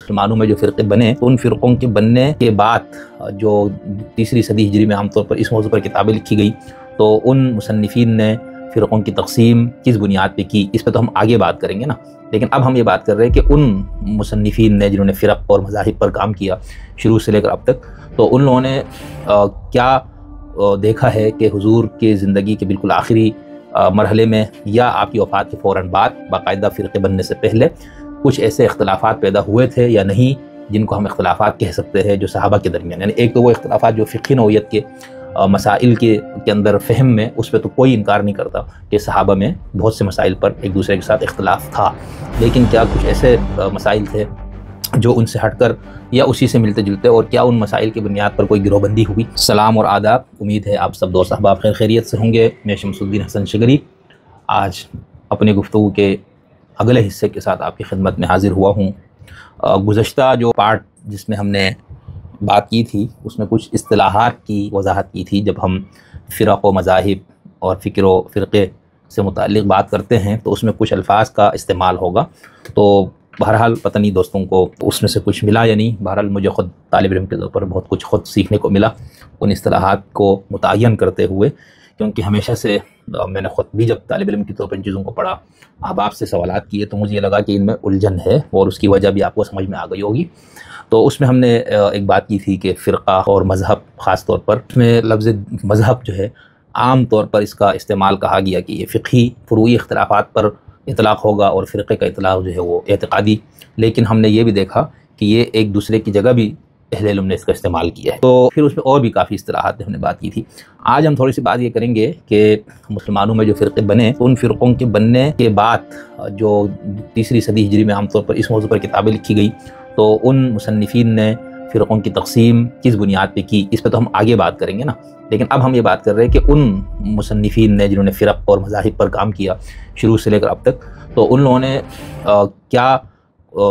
مسلمانوں میں جو فرقے بنے ان فرقوں کے بننے کے بعد جو تیسری صدی ہجری میں عام طور پر اس موضوع پر کتابیں لکھی گئی تو ان مصنفین نے فرقوں کی تقسیم کس بنیاد پہ کی، اس پہ تو ہم آگے بات کریں گے نا، لیکن اب ہم یہ بات کر رہے ہیں کہ ان مصنفین نے جنہوں نے فرق اور مذاہب پر کام کیا شروع سے لے کر اب تک، تو ان لوگوں نے کیا دیکھا ہے کہ حضور کے زندگی کے بالکل آخری مرحلے میں یا آپ کی وفات کے فوراً بعد باقاعدہ فرقے بننے سے پہلے کچھ ایسے اختلافات پیدا ہوئے تھے یا نہیں جن کو ہم اختلافات کہہ سکتے ہیں جو صحابہ کے درمیان، یعنی ایک تو وہ اختلافات جو فقہی نوعیت کے مسائل کے اندر فہم میں، اس پہ تو کوئی انکار نہیں کرتا کہ صحابہ میں بہت سے مسائل پر ایک دوسرے کے ساتھ اختلاف تھا، لیکن کیا کچھ ایسے مسائل تھے جو ان سے ہٹ کر یا اسی سے ملتے جلتے، اور کیا ان مسائل کی بنیاد پر کوئی گروہ بندی ہوئی؟ سلام اور آداب، امید ہے آپ سب دوست احباب خیر خیریت سے ہوں گے۔ میں شمس الدین حسن شگری آج اپنے گفتگو کے اگلے حصے کے ساتھ آپ کی خدمت میں حاضر ہوا ہوں۔ گزشتہ جو پارٹ جس میں ہم نے بات کی تھی اس میں کچھ اصطلاحات کی وضاحت کی تھی۔ جب ہم فرق و مذاہب اور فکر و فرقے سے متعلق بات کرتے ہیں تو اس میں کچھ الفاظ کا استعمال ہوگا، تو بہرحال پتہ نہیں دوستوں کو اس میں سے کچھ ملا یا نہیں، بہرحال مجھے خود طالب علم کے طور پر بہت کچھ خود سیکھنے کو ملا ان اصطلاحات کو متعین کرتے ہوئے، کیونکہ ہمیشہ سے میں نے خود بھی جب طالب علم کے طور پر ان چیزوں کو پڑھا، احباب سے سوالات کیے، تو مجھے یہ لگا کہ ان میں الجھن ہے اور اس کی وجہ بھی آپ کو سمجھ میں آ گئی ہوگی۔ تو اس میں ہم نے ایک بات کی تھی کہ فرقہ اور مذہب، خاص طور پر اس میں لفظ مذہب جو ہے عام طور پر اس کا استعمال کہا گیا کہ یہ فقہی فروعی اختلافات پر اطلاق ہوگا اور فرقے کا اطلاق جو ہے وہ اعتقادی، لیکن ہم نے یہ بھی دیکھا کہ یہ ایک دوسرے کی جگہ بھی اہل علم نے اس کا استعمال کیا ہے، تو پھر اس میں اور بھی کافی اصطلاحات ہم نے بات کی تھی۔ آج ہم تھوڑی سی بات یہ کریں گے کہ مسلمانوں میں جو فرقے بنے ان فرقوں کے بننے کے بعد جو تیسری صدی ہجری میں عام طور پر اس موضوع پر کتابیں لکھی گئی تو ان مصنفین نے فرقوں کی تقسیم کس بنیاد پہ کی، اس پہ تو ہم آگے بات کریں گے نا، لیکن اب ہم یہ بات کر رہے ہیں کہ ان مصنفین نے جنہوں نے فرق اور مذاہب پر کام کیا شروع سے لے کر اب تک، تو ان لوگوں نے کیا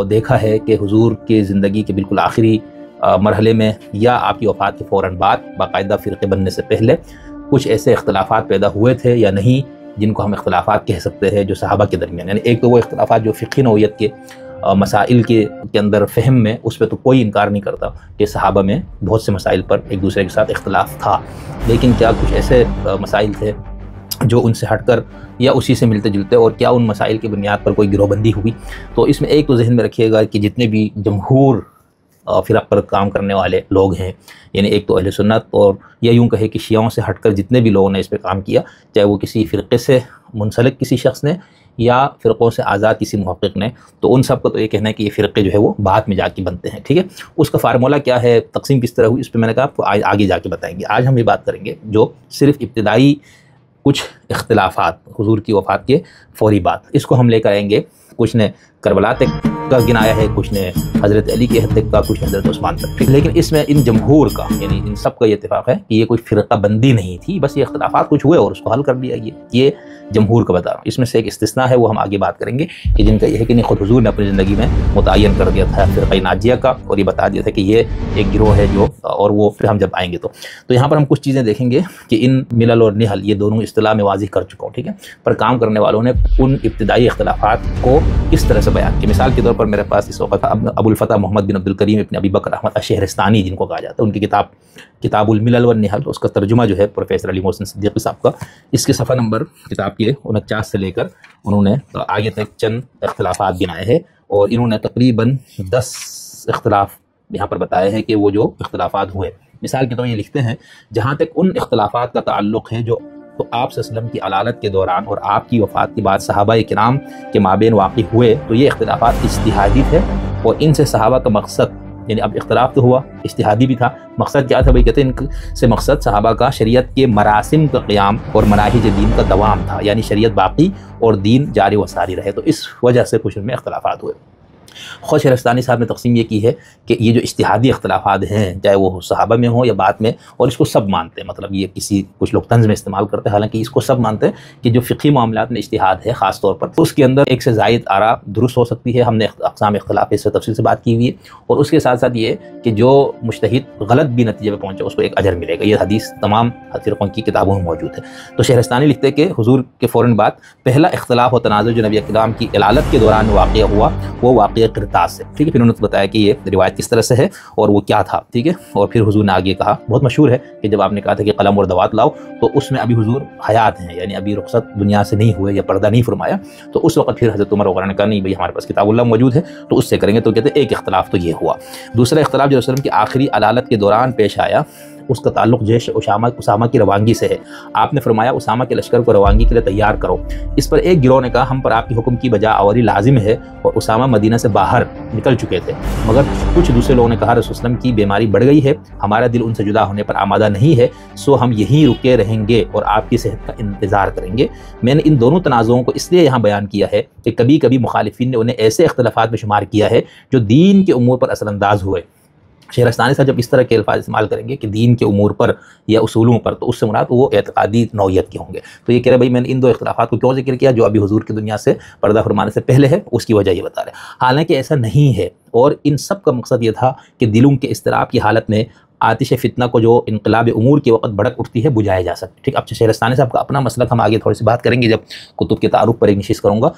دیکھا ہے کہ حضور کے زندگی کے بالکل آخری مرحلے میں یا آپ کی وفات کے فوراً بعد باقاعدہ فرقے بننے سے پہلے کچھ ایسے اختلافات پیدا ہوئے تھے یا نہیں جن کو ہم اختلافات کہہ سکتے ہیں جو صحابہ کے درمیان، یعنی ایک تو وہ اختلافات جو فقہی نوعیت کے مسائل کے اندر فہم میں، اس پہ تو کوئی انکار نہیں کرتا کہ صحابہ میں بہت سے مسائل پر ایک دوسرے کے ساتھ اختلاف تھا، لیکن کیا کچھ ایسے مسائل تھے جو ان سے ہٹ کر یا اسی سے ملتے جلتے، اور کیا ان مسائل کی بنیاد پر کوئی گروہ بندی ہوئی؟ تو اس میں ایک تو ذہن میں رکھیے گا کہ جتنے بھی جمہور فرق پر کام کرنے والے لوگ ہیں، یعنی ایک تو اہل سنت اور یا یوں کہے کہ شیعوں سے ہٹ کر جتنے بھی لوگوں نے اس پہ کام کیا، چاہے وہ کسی فرقے سے منسلک کسی شخص نے یا فرقوں سے آزاد کسی محقق نے، تو ان سب کو تو یہ کہنا ہے کہ یہ فرقے جو ہے وہ بعد میں جا کے بنتے ہیں، ٹھیک ہے۔ اس کا فارمولہ کیا ہے، تقسیم کس طرح ہوئی، اس پہ میں نے کہا آپ کو آگے جا کے بتائیں گے۔ آج ہم یہ بات کریں گے جو صرف ابتدائی کچھ اختلافات حضور کی وفات کے فوری بعد، اس کو ہم لے کر آئیں گے۔ کچھ نے کربلا تک کا گنایا ہے، کچھ نے حضرت علی کے حد تک کا، کچھ نے حضرت عثمان تک، لیکن اس میں ان جمہور کا یعنی ان سب کا یہ اتفاق ہے کہ یہ کوئی فرقہ بندی نہیں تھی، بس یہ اختلافات کچھ ہوئے اور اس کو حل کر لیا گیا، یہ جمہور کا بتا رہا ہوں۔ اس میں سے ایک استثناء ہے، وہ ہم آگے بات کریں گے کہ جن کا یہ ہے کہ نہیں، خود حضور نے اپنی زندگی میں متعین کر دیا تھا فرقہ ناجیہ کا، اور یہ بتا دیا تھا کہ یہ ایک گروہ ہے جو، اور وہ پھر ہم جب آئیں گے تو یہاں پر ہم کچھ چیزیں دیکھیں گے کہ ان ملل اور نحل یہ دونوں اصطلاح میں واضح کر چکا ہوں، ٹھیک ہے، پر کام کرنے والوں نے ان ابتدائی اختلافات کو کس طرح سے بیان کیا۔ مثال کے طور پر میرے پاس اس وقت ابو الفتح محمد بن عبد الکریم ابن ابی بکر احمد الشہرستانی جن کو کہا جاتا ہے، ان کی کتاب الملل والنحل، اس کا ترجمہ جو ہے پروفیسر علی محسن صدیقی صاحب کا، اس کے صفحہ نمبر کتاب کے 49 سے لے کر انہوں نے آگے تک چند اختلافات گنائے ہیں، اور انہوں نے تقریباً 10 اختلاف یہاں پر بتائے ہیں کہ وہ جو اختلافات ہوئے۔ مثال کے طور پر یہ لکھتے ہیں، جہاں تک ان اختلافات کا تعلق ہے جو تو آپ صلی اللہ علیہ وسلم کی علالت کے دوران اور آپ کی وفات کے بعد صحابہ کرام کے مابین واقع ہوئے، تو یہ اختلافات اجتہادی تھے، اور ان سے صحابہ کا مقصد، یعنی اب اختلاف تو ہوا، اجتہادی بھی تھا، مقصد کیا تھا بھائی؟ کہتے ہیں ان سے مقصد صحابہ کا شریعت کے مراسم کا قیام اور مناہج دین کا دوام تھا، یعنی شریعت باقی اور دین جاری و ساری رہے، تو اس وجہ سے کچھ ان میں اختلافات ہوئے۔ خود شہرستانی صاحب نے تقسیم یہ کی ہے کہ یہ جو اجتہادی اختلافات ہیں، چاہے وہ صحابہ میں ہوں یا بعد میں، اور اس کو سب مانتے ہیں، مطلب یہ کچھ لوگ طنز میں استعمال کرتے ہیں، حالانکہ اس کو سب مانتے ہیں کہ جو فقہی معاملات میں اجتہاد ہے خاص طور پر، اس کے اندر ایک سے زائد آراء درست ہو سکتی ہے، ہم نے اقسام اختلاف اس سے تفصیل سے بات کی ہوئی ہے، اور اس کے ساتھ ساتھ یہ کہ جو مجتہد غلط بھی نتیجے پہ پہنچے اس کو ایک اجر ملے گا، یہ حدیث تمام فرقوں کی کتابوں میں موجود ہے۔ تو شہرستانی لکھتے ہیں کہ حضور کے فوراً بعد پہلا اختلاف و تنازع جو نبی کرام کی علالت کے دوران واقع ہوا، وہ واقعہ یہ قرطاس سے، ٹھیک ہے۔ پھر انہوں نے بتایا کہ یہ روایت کس طرح سے ہے اور وہ کیا تھا، ٹھیک ہے۔ اور پھر حضور نے آگے کہا، بہت مشہور ہے کہ جب آپ نے کہا تھا کہ قلم اور دوات لاؤ، تو اس میں ابھی حضور حیات ہیں، یعنی ابھی رخصت دنیا سے نہیں ہوئے یا پردہ نہیں فرمایا، تو اس وقت پھر حضرت عمر وغیرہ نے کہا نہیں بھائی ہمارے پاس کتاب اللہ موجود ہے تو اس سے کریں گے۔ تو کہتے ہیں ایک اختلاف تو یہ ہوا۔ دوسرا اختلاف جو رسول اللہ کی آخری علالت کے دوران پیش آیا، اس کا تعلق جیش اسامہ کی روانگی سے ہے۔ آپ نے فرمایا اسامہ کے لشکر کو روانگی کے لیے تیار کرو۔ اس پر ایک گروہ نے کہا ہم پر آپ کے حکم کی بجا آوری لازم ہے، اور اسامہ مدینہ سے باہر نکل چکے تھے، مگر کچھ دوسرے لوگوں نے کہا رسول اللہ کی بیماری بڑھ گئی ہے، ہمارا دل ان سے جدا ہونے پر آمادہ نہیں ہے، سو ہم یہیں رکے رہیں گے اور آپ کی صحت کا انتظار کریں گے۔ میں نے ان دونوں تنازعوں کو اس لیے یہاں بیان کیا ہے کہ کبھی کبھی مخالفین نے انہیں ایسے اختلافات میں شمار کیا ہے جو دین کے امور پر اثر انداز ہوئے۔ شہرستانی صاحب جب اس طرح کے الفاظ استعمال کریں گے کہ دین کے امور پر یا اصولوں پر، تو اس سے مراد وہ اعتقادی نوعیت کے ہوں گے۔ تو یہ کہہ رہے بھائی میں نے ان دو اختلافات کو کیوں ذکر کیا جو ابھی حضور کی دنیا سے پردہ فرمانے سے پہلے ہے، اس کی وجہ یہ بتا رہے۔ حالانکہ ایسا نہیں ہے، اور ان سب کا مقصد یہ تھا کہ دلوں کے اضطراب کی حالت میں آتش فتنہ کو جو انقلاب امور کے وقت بھڑک اٹھتی ہے بجھایا جا سکے، ٹھیک۔ اب شہرستانی صاحب کا اپنا مسلک ہم آگے تھوڑی سی بات کریں گے جب کتب کے تعارف پر ایک نشست کروں گا،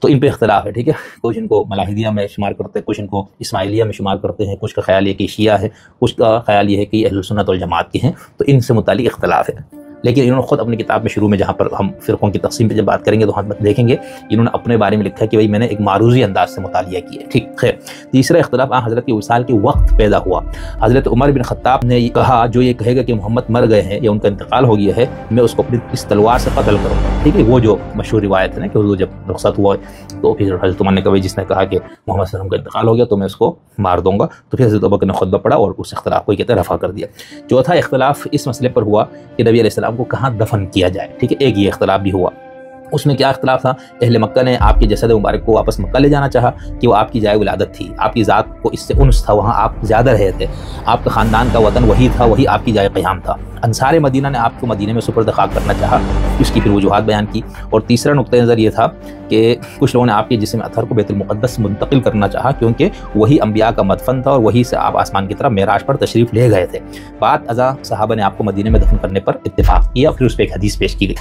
تو ان پہ اختلاف ہے، ٹھیک ہے۔ کچھ ان کو ملاحدیہ میں شمار کرتے ہیں، کچھ ان کو اسماعیلیہ میں شمار کرتے ہیں، کچھ کا خیال یہ کہ شیعہ ہے، کچھ کا خیال یہ ہے کہ اہل سنت والجماعت کے ہیں، تو ان سے متعلق اختلاف ہے۔ لیکن انہوں نے خود اپنی کتاب میں شروع میں جہاں پر ہم فرقوں کی تقسیم پہ جب بات کریں گے تو ہم دیکھیں گے انہوں نے اپنے بارے میں لکھا ہے کہ بھائی میں نے ایک معروضی انداز سے مطالعہ کیا ہے، ٹھیک خیر۔ تیسرا اختلاف حضرت کے وصال کے وقت پیدا ہوا۔ حضرت عمر بن خطاب نے کہا جو یہ کہے گا کہ محمد مر گئے ہیں یا ان کا انتقال ہو گیا ہے میں اس کو اپنی اس تلوار سے قتل کروں گا، ٹھیک ہے۔ وہ جو مشہور روایت ہے نا کہ حضور جب رخصت ہوا تو پھر حضرت عمر نے کہا جس نے کہا کہ محمد صلی اللہ علیہ وسلم کا انتقال ہو گیا تو میں اس کو مار دوں گا، تو پھر حضرت ابوبکر نے خطبہ پڑھا اور اس اختلاف کو کہتے ہیں رفع کر دیا۔ چوتھا اختلاف اس مسئلے پر ہوا کہ نبی علیہ السلام کو کہاں دفن کیا جائے، ٹھیک ہے۔ ایک یہ اختلاف بھی ہوا۔ اس میں کیا اختلاف تھا؟ اہل مکہ نے آپ کے جسد مبارک کو واپس مکہ لے جانا چاہا کہ وہ آپ کی جائے ولادت تھی، آپ کی ذات کو اس سے انس تھا، وہاں آپ زیادہ رہے تھے، آپ کا خاندان کا وطن وہی تھا، وہی آپ کی جائے قیام تھا۔ انصار مدینہ نے آپ کو مدینہ میں سپرد خاک کرنا چاہا، اس کی پھر وجوہات بیان کی۔ اور تیسرا نقطہ نظر یہ تھا کہ کچھ لوگوں نے آپ کے جسم اطہر کو بیت المقدس منتقل کرنا چاہا کیونکہ وہی انبیاء کا مدفن تھا اور وہی سے آپ آسمان کی طرف معراج پر تشریف لے گئے تھے۔ بعد ازاں صحابہ نے آپ کو مدینہ میں دفن کرنے پر اتفاق کیا، پھر اس پہ ایک حدیث پیش کی گئی۔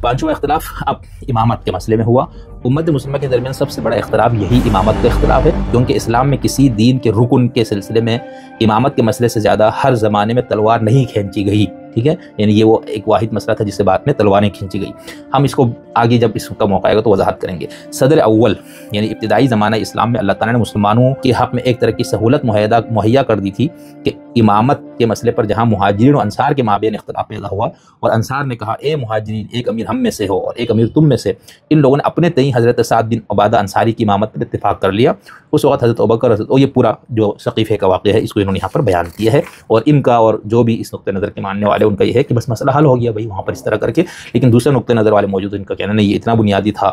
پانچواں اختلاف اب امامت کے مسئلے میں ہوا۔ امت مسلمہ کے درمیان سب سے بڑا اختلاف یہی امامت کا اختلاف ہے، کیونکہ اسلام میں کسی دین کے رکن کے سلسلے میں امامت کے مسئلے سے زیادہ ہر زمانے میں تلوار نہیں کھینچی گئی، ٹھیک ہے۔ یعنی یہ وہ ایک واحد مسئلہ تھا جس سے بعد میں تلواریں کھینچی گئی۔ ہم اس کو آگے جب اس کا موقع آئے گا تو وضاحت کریں گے۔ صدر اول یعنی ابتدائی زمانہ اسلام میں اللہ تعالیٰ نے مسلمانوں کے حق میں ایک طرح کی سہولت مہیا کر دی تھی کہ امامت کے مسئلے پر جہاں مہاجرین و انصار کے مابین اختلاف پیدا ہوا اور انصار نے کہا اے مہاجرین ایک امیر ہم میں سے ہو اور ایک امیر تم میں سے، ان لوگوں نے اپنے تئیں حضرت سعد بن عبادہ انصاری کی امامت پر اتفاق کر لیا۔ اس وقت حضرت ابوبکر اور یہ پورا جو ثقیفے کا واقعہ ہے اس کو انہوں نے یہاں پر بیان کیا ہے، اور ان کا اور جو بھی اس نقطۂ نظر کے ماننے والے ان کا یہ ہے کہ بس مسئلہ حل ہو گیا بھائی وہاں پر اس طرح کر کے، لیکن دوسرے نقطۂ نظر والے موجود ان کا کہنا نہیں یہ اتنا بنیادی تھا۔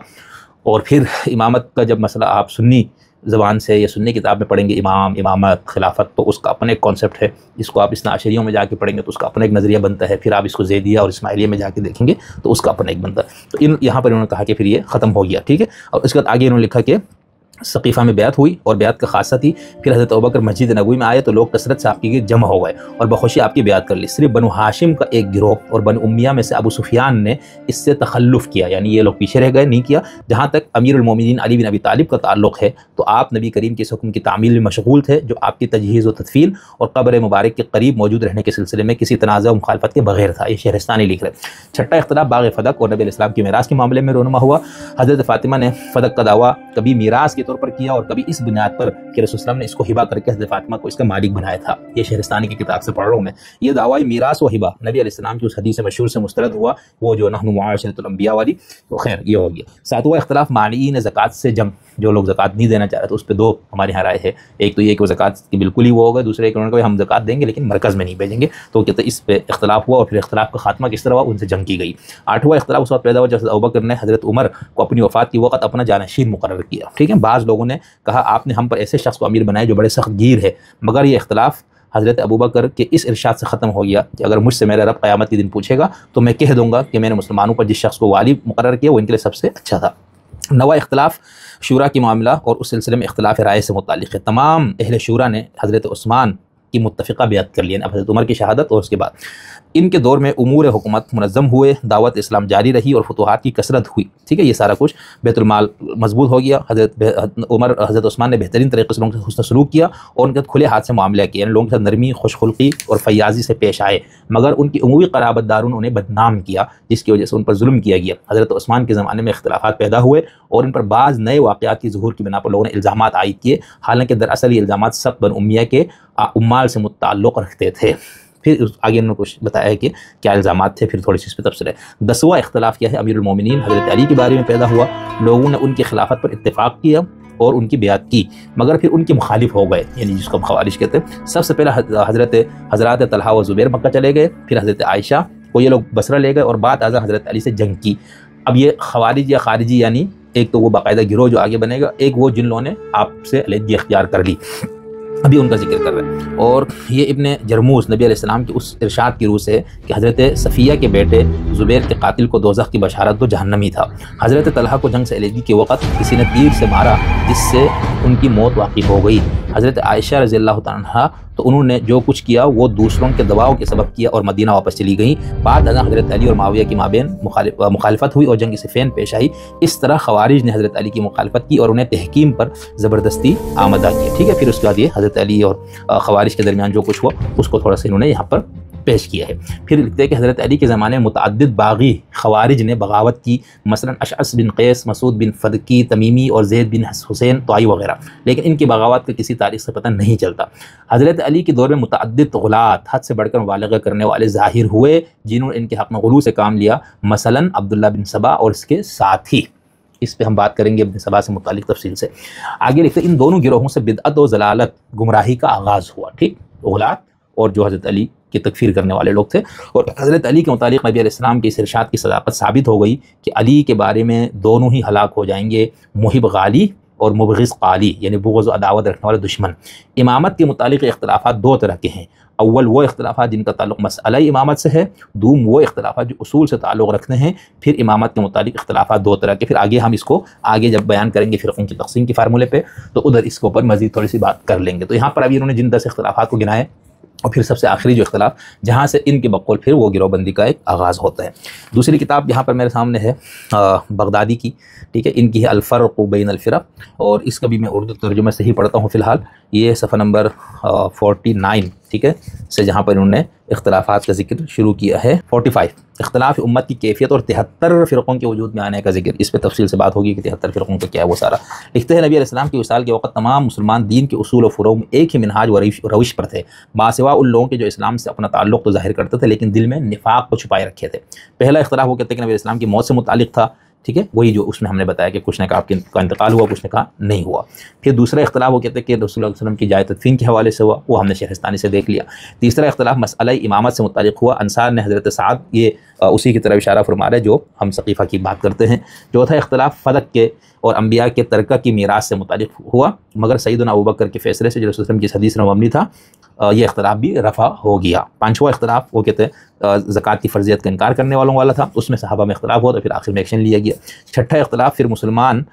اور پھر امامت کا جب مسئلہ آپ سنی زبان سے یا سنی کتاب میں پڑھیں گے امام امامت خلافت تو اس کا اپنا ایک کانسیپٹ ہے، اس کو آپ اثنا عشریوں میں جا کے پڑھیں گے تو اس کا اپنا ایک نظریہ بنتا ہے، پھر آپ اس کو زیدیہ اور اسماعیلیہ میں جا کے دیکھیں گے تو اس کا اپنا ایک بنتا ہے۔ تو یہاں پر انہوں نے کہا کہ پھر یہ ختم ہو گیا، ٹھیک ہے۔ اور اس کے بعد آگے انہوں نے لکھا کہ ثقیفہ میں بیعت ہوئی اور بیعت کا خاصہ تھی، پھر حضرت ابوبکر مسجد نبوی میں آئے تو لوگ کثرت سے آپ کے گرد جمع ہو گئے اور بخوشی آپ کی بیعت کر لی۔ صرف بنو ہاشم کا ایک گروہ اور بنو امیہ میں سے ابو سفیان نے اس سے تخلف کیا، یعنی یہ لوگ پیچھے رہ گئے، نہیں کیا۔ جہاں تک امیر المومنین علی بن ابی طالب کا تعلق ہے تو آپ نبی کریم کے اس حکم کی تعمیل میں مشغول تھے جو آپ کی تجہیز و تدفین اور قبر مبارک کے قریب موجود رہنے کے سلسلے میں کسی تنازع و مخالفت کے بغیر تھا۔ یہ شہرستانی لکھ رہے۔ چھٹا اختلاف باغ فدق اور نبی علیہ السلام کی میراث کے معاملے میں رونما ہوا۔ حضرت فاطمہ نے فدق کا دعویٰ کبھی میراث کے طور پر کیا اور کبھی اس بنیاد پر کہ رسول اللہ علیہ وسلم نے اس کو ہبا کر کے حضرت فاطمہ کو اس کا مالک بنایا تھا۔ یہ شہرستانی کی کتاب سے پڑھ رہا ہوں میں۔ یہ دعویٰ میراث و ہبا نبی علیہ السلام کی اس حدیث مشہور سے مسترد ہوا، وہ جو نحن معاشرۃ الانبیاء والی، تو خیر یہ ہو گیا۔ ساتواں اختلاف مانعین زکوٰۃ سے جم، جو لوگ زکوٰۃ نہیں دینا چاہ رہے تو اس پہ دو ہمارے یہاں رائے ہے۔ ایک تو یہ کہ وہ زکوٰۃ کی بالکل ہی وہ ہوگا، دوسرے کہ انہوں نے کہا ہم زکوٰۃ دیں گے لیکن مرکز میں نہیں بھیجیں گے، تو کہتے ہیں اس پہ اختلاف ہوا اور پھر اختلاف کا خاتمہ کس طرح ہوا، ان سے جنگ کی گئی۔ آٹھواں اختلاف اس وقت پیدا ہوا جب ابوبکر نے حضرت عمر کو اپنی وفات کی وقت اپنا جانشین مقرر کیا، ٹھیک ہے۔ بعض لوگوں نے کہا آپ نے ہم پر ایسے شخص کو امیر بنائے جو بڑے سخت گیر ہے، مگر یہ اختلاف حضرت ابوبکر کے اس ارشاد سے ختم ہو گیا کہ اگر مجھ سے میرا رب قیامت کے دن پوچھے گا تو میں کہہ دوں گا کہ میں نے مسلمانوں پر جس شخص کو والی مقرر کیا وہ ان کے لیے سب سے اچھا تھا۔ نواں اختلاف شورا کی معاملہ اور اس سلسلے میں اختلاف رائے سے متعلق ہے۔ تمام اہل شورا نے حضرت عثمان کی متفقہ بیعت کر لی، اب حضرت عمر کی شہادت اور اس کے بعد ان کے دور میں امور حکومت منظم ہوئے، دعوت اسلام جاری رہی اور فتوحات کی کثرت ہوئی، ٹھیک ہے، یہ سارا کچھ بیت المال مضبوط ہو گیا، حضرت عثمان نے بہترین طریقے سے لوگوں سے حسن سلوک کیا اور ان کے کھلے ہاتھ سے معاملہ کیا، یعنی لوگوں کے ساتھ نرمی، خوش خلقی اور فیاضی سے پیش آئے، مگر ان کی عمومی قرابت داروں نے انہیں بدنام کیا، جس کی وجہ سے ان پر ظلم کیا گیا۔ حضرت عثمان کے زمانے میں اختلافات پیدا ہوئے اور ان پر بعض نئے واقعات کی ظہور کی بنا پر لوگوں نے الزامات عائد کیے، حالانکہ دراصل یہ الزامات سخت بن امیہ کے عمال سے متعلق رکھتے تھے۔ پھر آگے انہوں نے کچھ بتایا ہے کہ کیا الزامات تھے، پھر تھوڑی سی اس پہ تفصیل ہے۔ 10واں اختلاف کیا ہے، امیر المومنین حضرت علی کے بارے میں پیدا ہوا، لوگوں نے ان کی خلافت پر اتفاق کیا اور ان کی بیعت کی، مگر پھر ان کے مخالف ہو گئے، یعنی جس کو ہم خوارج کہتے ہیں۔ سب سے پہلا حضرات طلحہ و زبیر مکہ چلے گئے، پھر حضرت عائشہ کو یہ لوگ بصرہ لے گئے اور بعد ازاں حضرت علی سے جنگ کی۔ اب یہ خوارج یا خارجی، یعنی ایک تو وہ باقاعدہ گروہ جو آگے بنے گا، ایک وہ جن لوگوں نے آپ سے علیحدگی اختیار کر لی، ابھی ان کا ذکر کر رہے ہیں۔ اور یہ ابن جرموز نبی علیہ السلام کے اس ارشاد کی روح سے کہ حضرت صفیہ کے بیٹے زبیر کے قاتل کو دوزخ کی بشارت دو، جہنمی تھا۔ حضرت طلحہ کو جنگ سے علیحدگی کے وقت کسی نے تیر سے مارا جس سے ان کی موت واقع ہو گئی۔ حضرت عائشہ رضی اللہ تعالیٰ عنہا تو انہوں نے جو کچھ کیا وہ دوسروں کے دباؤ کے سبب کیا اور مدینہ واپس چلی گئیں۔ بعد ازاں حضرت علی اور معاویہ کی مابین مخالفت ہوئی اور جنگ صفین پیش آئی۔ اس طرح خوارج نے حضرت علی کی مخالفت کی اور انہیں تحکیم پر زبردستی آمدہ کیا، ٹھیک ہے۔ پھر اس کے بعد یہ حضرت علی اور خوارج کے درمیان جو کچھ ہوا اس کو تھوڑا سا انہوں نے یہاں پر پیش کیا ہے۔ پھر لکھتے ہیں کہ حضرت علی کے زمانے میں متعدد باغی خوارج نے بغاوت کی، مثلا اشعث بن قیس، مسعود بن فدکی تمیمی اور زید بن حسین طائی وغیرہ، لیکن ان کی بغاوت کا کسی تاریخ سے پتہ نہیں چلتا۔ حضرت علی کے دور میں متعدد غلات، حد سے بڑھ کر مبالغہ کرنے والے ظاہر ہوئے جنہوں نے ان کے حق میں غلو سے کام لیا، مثلا عبداللہ بن سبا اور اس کے ساتھی۔ اس پہ ہم بات کریں گے ابن سبا سے متعلق تفصیل سے۔ آگے لکھتے ہیں ان دونوں گروہوں سے بدعت و ضلالت، گمراہی کا آغاز ہوا، ٹھیک، غلات اور جو حضرت علی کی تکفیر کرنے والے لوگ تھے۔ اور حضرت علی کے متعلق نبی علیہ السلام کے اس ارشاد کی صداقت ثابت ہو گئی کہ علی کے بارے میں دونوں ہی ہلاک ہو جائیں گے، محب غالی اور مبغض قالی، یعنی بغض و عداوت رکھنے والے دشمن۔ امامت کے متعلق اختلافات دو طرح کے ہیں، اول وہ اختلافات جن کا تعلق مسئلہ امامت سے ہے، دوم وہ اختلافات جو اصول سے تعلق رکھتے ہیں۔ پھر امامت کے متعلق اختلافات دو طرح کے، پھر آگے ہم اس کو آگے جب بیان کریں گے فرقوں کی تقسیم کی فارمولے پہ تو ادھر اس کے اوپر مزید تھوڑی سی بات کر لیں گے۔ تو یہاں پر ابھی انہوں نے جن 10 اختلافات کو گنائے اور پھر سب سے آخری جو اختلاف جہاں سے ان کے بقول پھر وہ گروہ بندی کا ایک آغاز ہوتا ہے۔ دوسری کتاب یہاں پر میرے سامنے ہے بغدادی کی، ٹھیک ہے، ان کی ہے الفرق بین الفرق، اور اس کا بھی میں اردو ترجمہ سے ہی پڑھتا ہوں فی الحال۔ یہ صفحہ نمبر 49، ٹھیک ہے، سے جہاں پر انہوں نے اختلافات کا ذکر شروع کیا ہے۔ 45 اختلاف امت کی کیفیت اور 73 فرقوں کے وجود میں آنے کا ذکر، اس پہ تفصیل سے بات ہوگی کہ 73 فرقوں کا کیا ہے وہ سارا۔ لکھتے ہیں نبی علیہ السلام کے وصال کے وقت تمام مسلمان دین کے اصول و فروع میں ایک ہی منہاج و روش پر تھے، باسوا ان لوگوں کے جو اسلام سے اپنا تعلق تو ظاہر کرتے تھے لیکن دل میں نفاق کو چھپائے رکھے تھے۔ پہلا اختلاف وہ کہتے ہیں کہ نبی علیہ السلام کی موت سے متعلق تھا، ٹھیک ہے، وہی جو اس میں ہم نے بتایا کہ کچھ نے کہا کہ کا انتقال ہوا، کچھ نے کہا نہیں ہوا۔ پھر دوسرا اختلاف وہ کہتے ہیں کہ رسول اللہ صلی اللہ علیہ وسلم کی جائے تدفین کے حوالے سے ہوا، وہ ہم نے شہرستانی سے دیکھ لیا۔ تیسرا اختلاف مسئلہ امامت سے متعلق ہوا، انصار نے حضرت سعد، یہ اسی کی طرف اشارہ فرما رہے جو ہم ثقیفہ کی بات کرتے ہیں۔ چوتھا اختلاف فلک کے اور انبیاء کے ترکہ کی میراث سے متعلق ہوا، مگر سیدنا ابوبکر کے فیصلے سے جو رسول اللہ علیہ وسلم کی حدیث میں مبنی تھا یہ اختلاف بھی رفع ہو گیا۔ پانچواں اختلاف وہ کہتے ہیں زکوٰۃ کی فرضیت کا انکار کرنے والوں والا تھا، اس میں صحابہ میں اختلاف ہوا تو پھر آخر میں ایکشن لیا گیا۔ چھٹا اختلاف پھر مسلمان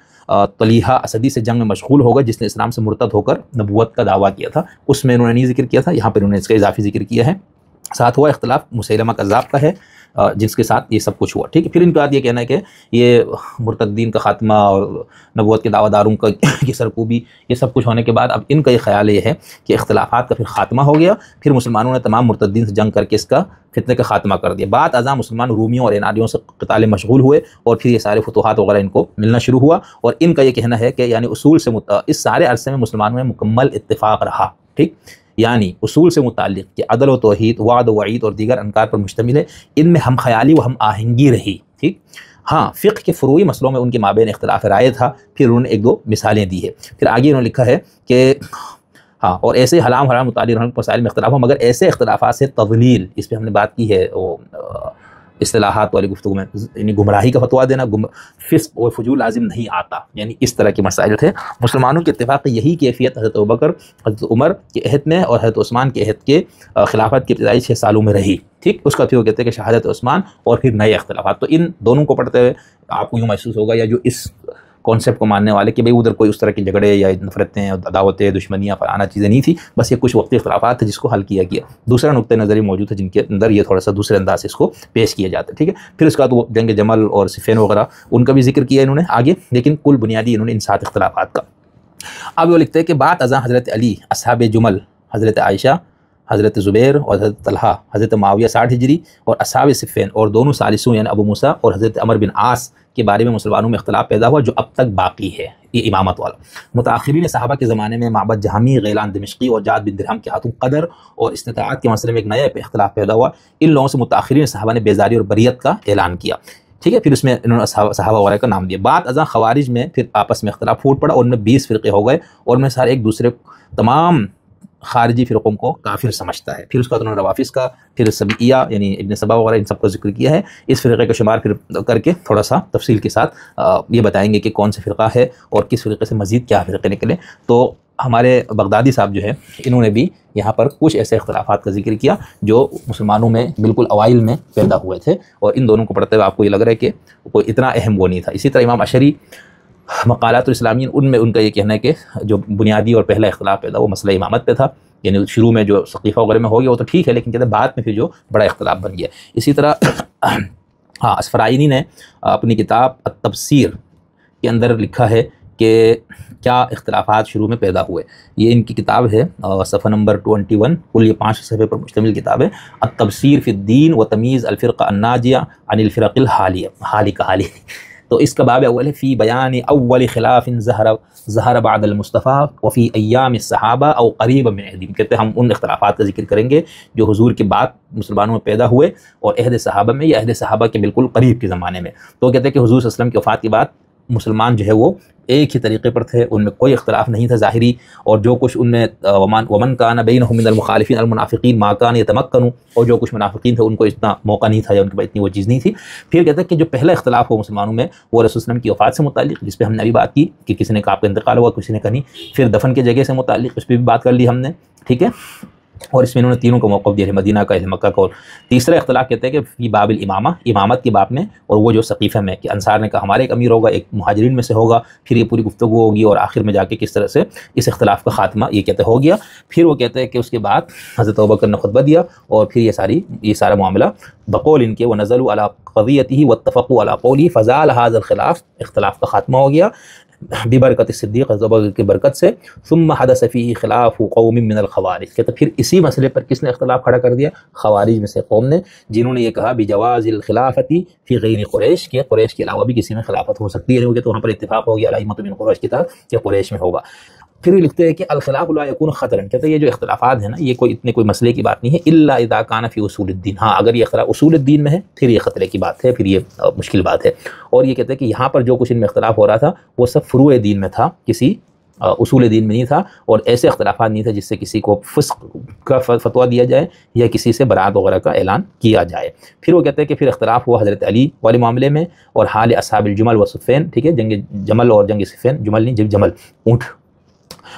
طلیحہ اسدی سے جنگ میں مشغول ہوگا جس نے اسلام سے مرتد ہو کر نبوت کا دعویٰ کیا تھا، اس میں انہوں نے نہیں ذکر کیا تھا، یہاں پر انہوں نے اس کا اضافی ذکر کیا ہے۔ ساتواں اختلاف مسیلمہ کذاب کا ہے جس کے ساتھ یہ سب کچھ ہوا، ٹھیک ہے۔ پھر ان کے بعد یہ کہنا ہے کہ یہ مرتدین کا خاتمہ اور نبوت کے دعویٰ داروں کی سرکوبی، یہ سب کچھ ہونے کے بعد اب ان کا یہ خیال یہ ہے کہ اختلافات کا پھر خاتمہ ہو گیا، پھر مسلمانوں نے تمام مرتدین سے جنگ کر کے اس کا فتنے کا خاتمہ کر دیا۔ بعد ازاں مسلمان رومیوں اور عنادیوں سے قتال مشغول ہوئے اور پھر یہ سارے فتوحات وغیرہ ان کو ملنا شروع ہوا، اور ان کا یہ کہنا ہے کہ یعنی اصول سے اس سارے عرصے میں مسلمانوں میں مکمل اتفاق رہا، ٹھیک، یعنی اصول سے متعلق کہ عدل و توحید، وعد و وعید اور دیگر انکار پر مشتمل ہے، ان میں ہم خیالی و ہم آہنگی رہی، ٹھیک۔ ہاں، فقہ کے فروعی مسئلوں میں ان کے مابین اختلاف رائے تھا، پھر انہوں نے ایک دو مثالیں دی ہے۔ پھر آگے انہوں نے لکھا ہے کہ ہاں، اور ایسے حرام متعلق مسائل میں اختلاف ہو، مگر ایسے اختلافات سے تضلیل، اس پہ ہم نے بات کی ہے وہ اصطلاحات والی گفتگو میں، یعنی گمراہی کا فتویٰ دینا، فسق اور فجور لازم نہیں آتا، یعنی اس طرح کے مسائل تھے۔ مسلمانوں کے اتفاق یہی کیفیت حضرت ابوبکر، حضرت عمر کے عہد میں اور حضرت عثمان کے عہد کے خلافت کے ابتدائی 6 سالوں میں رہی، ٹھیک۔ اس کا پھر وہ کہتے ہیں کہ شہادت عثمان اور پھر نئے اختلافات، تو ان دونوں کو پڑھتے ہوئے آپ کو یوں محسوس ہوگا یا جو اس کانسیپٹ کو ماننے والے کہ بھئی ادھر کوئی اس طرح کے جھگڑے یا نفرتیں عداوتیں دشمنیاں فلانا چیزیں نہیں تھی، بس یہ کچھ وقتی اختلافات تھے جس کو حل کیا گیا۔ دوسرا نقطہ نظری موجود ہے جن کے اندر یہ تھوڑا سا دوسرے انداز سے اس کو پیش کیا جاتا ہے، ٹھیک ہے۔ پھر اس کے بعد وہ جنگ جمل اور صفین وغیرہ ان کا بھی ذکر کیا انہوں نے آگے، لیکن کل بنیادی انہوں نے ان 7 اختلافات کا۔ اب وہ لکھتے ہیں کہ بعد ازاں حضرت علی، اصحاب جمل حضرت عائشہ، حضرت زبیر اور حضرت طلحہ، حضرت معاویہ 60 ہجری اور اصحاب صفین اور دونوں ثالثوں یعنی ابو موسیٰ اور حضرت عمر بن عاص کے بارے میں مسلمانوں میں اختلاف پیدا ہوا جو اب تک باقی ہے، یہ امامت والا۔ متاخرین صحابہ کے زمانے میں معبد جہمی، غیلان دمشقی اور جعد بن درہم کے ہاتھوں قدر اور استطاعت کے مسئلے میں ایک نیا اختلاف پیدا ہوا۔ ان لوگوں سے متاخرین صحابہ نے بیزاری اور بریت کا اعلان کیا، ٹھیک ہے۔ پھر اس میں انہوں نے صحابہ وغیرہ کا نام دیا۔ بعد ازاں خوارج میں پھر آپس میں اختلاف پھوٹ پڑا اور ان میں 20 فرقے ہو گئے اور ان میں سارے ایک دوسرے تمام خارجی فرقوں کو کافر سمجھتا ہے۔ پھر اس کا انہوں نے روافظ کا، پھر سبعیہ یعنی ابن سبا وغیرہ ان سب کا ذکر کیا ہے۔ اس فرقے کا شمار پھر کر کے تھوڑا سا تفصیل کے ساتھ یہ بتائیں گے کہ کون سے فرقہ ہے اور کس فرقے سے مزید کیا فرقے نکلے۔ تو ہمارے بغدادی صاحب جو ہے انہوں نے بھی یہاں پر کچھ ایسے اختلافات کا ذکر کیا جو مسلمانوں میں بالکل اوائل میں پیدا ہوئے تھے، اور ان دونوں کو پڑھتے ہوئے آپ کو یہ لگ رہا ہے کہ کوئی اتنا اہم وہ نہیں تھا۔ اسی طرح امام اشعری مقالات الاسلامیین ان میں ان کا یہ کہنا ہے کہ جو بنیادی اور پہلا اختلاف پیدا وہ مسئلہ امامت پہ تھا، یعنی شروع میں جو ثقیفہ وغیرہ میں ہو گیا وہ تو ٹھیک ہے، لیکن کہتے ہیں بعد میں پھر جو بڑا اختلاف بن گیا۔ اسی طرح اسفرائینی نے اپنی کتاب التبصیر کے اندر لکھا ہے کہ کیا اختلافات شروع میں پیدا ہوئے۔ یہ ان کی کتاب ہے صفحہ نمبر 21، کل یہ 5 صفحے پر مشتمل کتاب ہے، التبصیر فی الدین و تمیز الفرقہ الناجیہ عن الفرق الحالیہ، حالی کا حالی۔ تو اس کا باب اول ہے فی بیان اول خلاف ظہر بعد المصطفیٰ وفی ایام الصحابہ او قریب من عہدہم، کہتے ہیں ہم ان اختلافات کا ذکر کریں گے جو حضور کے بعد مسلمانوں میں پیدا ہوئے اور عہد صحابہ میں یا عہد صحابہ کے بالکل قریب کے زمانے میں۔ تو کہتے ہیں کہ حضور صلی اللہ علیہ وسلم کی وفات کے بعد مسلمان جو ہے وہ ایک ہی طریقے پر تھے، ان میں کوئی اختلاف نہیں تھا ظاہری، اور جو کچھ ان میں ومن کان بینہم من المخالفین المنافقین ما کان یتمکنوا، اور جو کچھ منافقین تھے ان کو اتنا موقع نہیں تھا یا ان کے پاس اتنی وہ چیز نہیں تھی۔ پھر کہتے ہیں کہ جو پہلا اختلاف ہو مسلمانوں میں وہ رسول وسلم کی وفات سے متعلق، جس پہ ہم نے ابھی بات کی کہ کسی نے کہا آپ کا انتقال ہوا، کسی نے کہا نہیں۔ پھر دفن کے جگہ سے متعلق اس پہ بھی بات کر لی ہم نے، ٹھیک ہے، اور اس میں انہوں نے تینوں کو موقف دیا ہے، مدینہ کا، اہل مکہ کا، اور تیسرا اختلاف کہتے ہیں کہ فی باب الامامہ، امامت کے باب میں، اور وہ جو ثقیفہ میں کہ انصار نے کہا ہمارے ایک امیر ہوگا، ایک مہاجرین میں سے ہوگا، پھر یہ پوری گفتگو ہوگی اور آخر میں جا کے کس طرح سے اس اختلاف کا خاتمہ یہ کہتے ہو گیا۔ پھر وہ کہتے ہیں کہ اس کے بعد حضرت ابوبکر نے خطبہ دیا اور پھر یہ سارا معاملہ بقول ان کے ونزلوا علی قضیتہ واتفقوا علی قولہ فزال ھذا الخلاف، اختلاف کا خاتمہ ہو گیا ببرکت صدیق کی برکت سے۔ ثم حدث فیہ خلاف قوم من الخوارج، کہتے پھر اسی مسئلے پر کس نے اختلاف کھڑا کر دیا؟ خوارج میں سے قوم نے، جنہوں نے یہ کہا بجواز الخلافتی فی غیر قریش، کہ قریش کے علاوہ بھی کسی میں خلافت ہو سکتی ہے، تو وہاں پر اتفاق ہو گیا الائمۃ من قریش کی طرح کہ قریش میں ہوگا۔ پھر لکھتے ہیں کہ الخلاف لا یکون خطرا، کہتے ہیں یہ جو اختلافات ہیں نا یہ کوئی مسئلے کی بات نہیں ہے، الا اذا کان فی اصول الدین، ہاں اگر یہ اختلاف اصول الدین میں ہے پھر یہ خطرے کی بات ہے، پھر یہ مشکل بات ہے۔ اور یہ کہتے ہیں کہ یہاں پر جو کچھ ان میں اختلاف ہو رہا تھا وہ سب فروع دین میں تھا، کسی اصول دین میں نہیں تھا، اور ایسے اختلافات نہیں تھے جس سے کسی کو فسق کا فتویٰ دیا جائے یا کسی سے برات وغیرہ کا اعلان کیا جائے۔ پھر وہ کہتے ہیں کہ پھر اختلاف ہوا حضرت علی والے معاملے میں اور حال اصحاب الجمل و صفین، ٹھیک ہے، جنگ جمل اور جنگ صفین، جمل نہیں جمل اونٹ،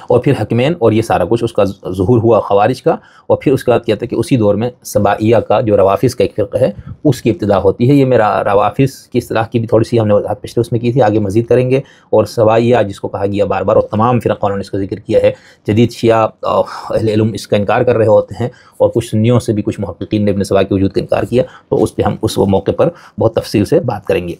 اور پھر حکمین، اور یہ سارا کچھ اس کا ظہور ہوا خوارج کا۔ اور پھر اس کے بعد کہتے ہیں کہ اسی دور میں سبائیہ کا جو روافظ کا ایک فرقہ ہے اس کی ابتدا ہوتی ہے۔ یہ میرا روافظ کی اصطلاح کی بھی تھوڑی سی ہم نے وضاحت پچھلے اس میں کی تھی، آگے مزید کریں گے۔ اور سبائیہ جس کو کہا گیا بار بار، اور تمام فرقوں نے اس کا ذکر کیا ہے، جدید شیعہ اہل علم اس کا انکار کر رہے ہوتے ہیں، اور کچھ سنیوں سے بھی کچھ محققین نے ابن سبا کے وجود کا انکار کیا، تو اس پہ ہم اس موقع پر بہت تفصیل سے بات کریں گے۔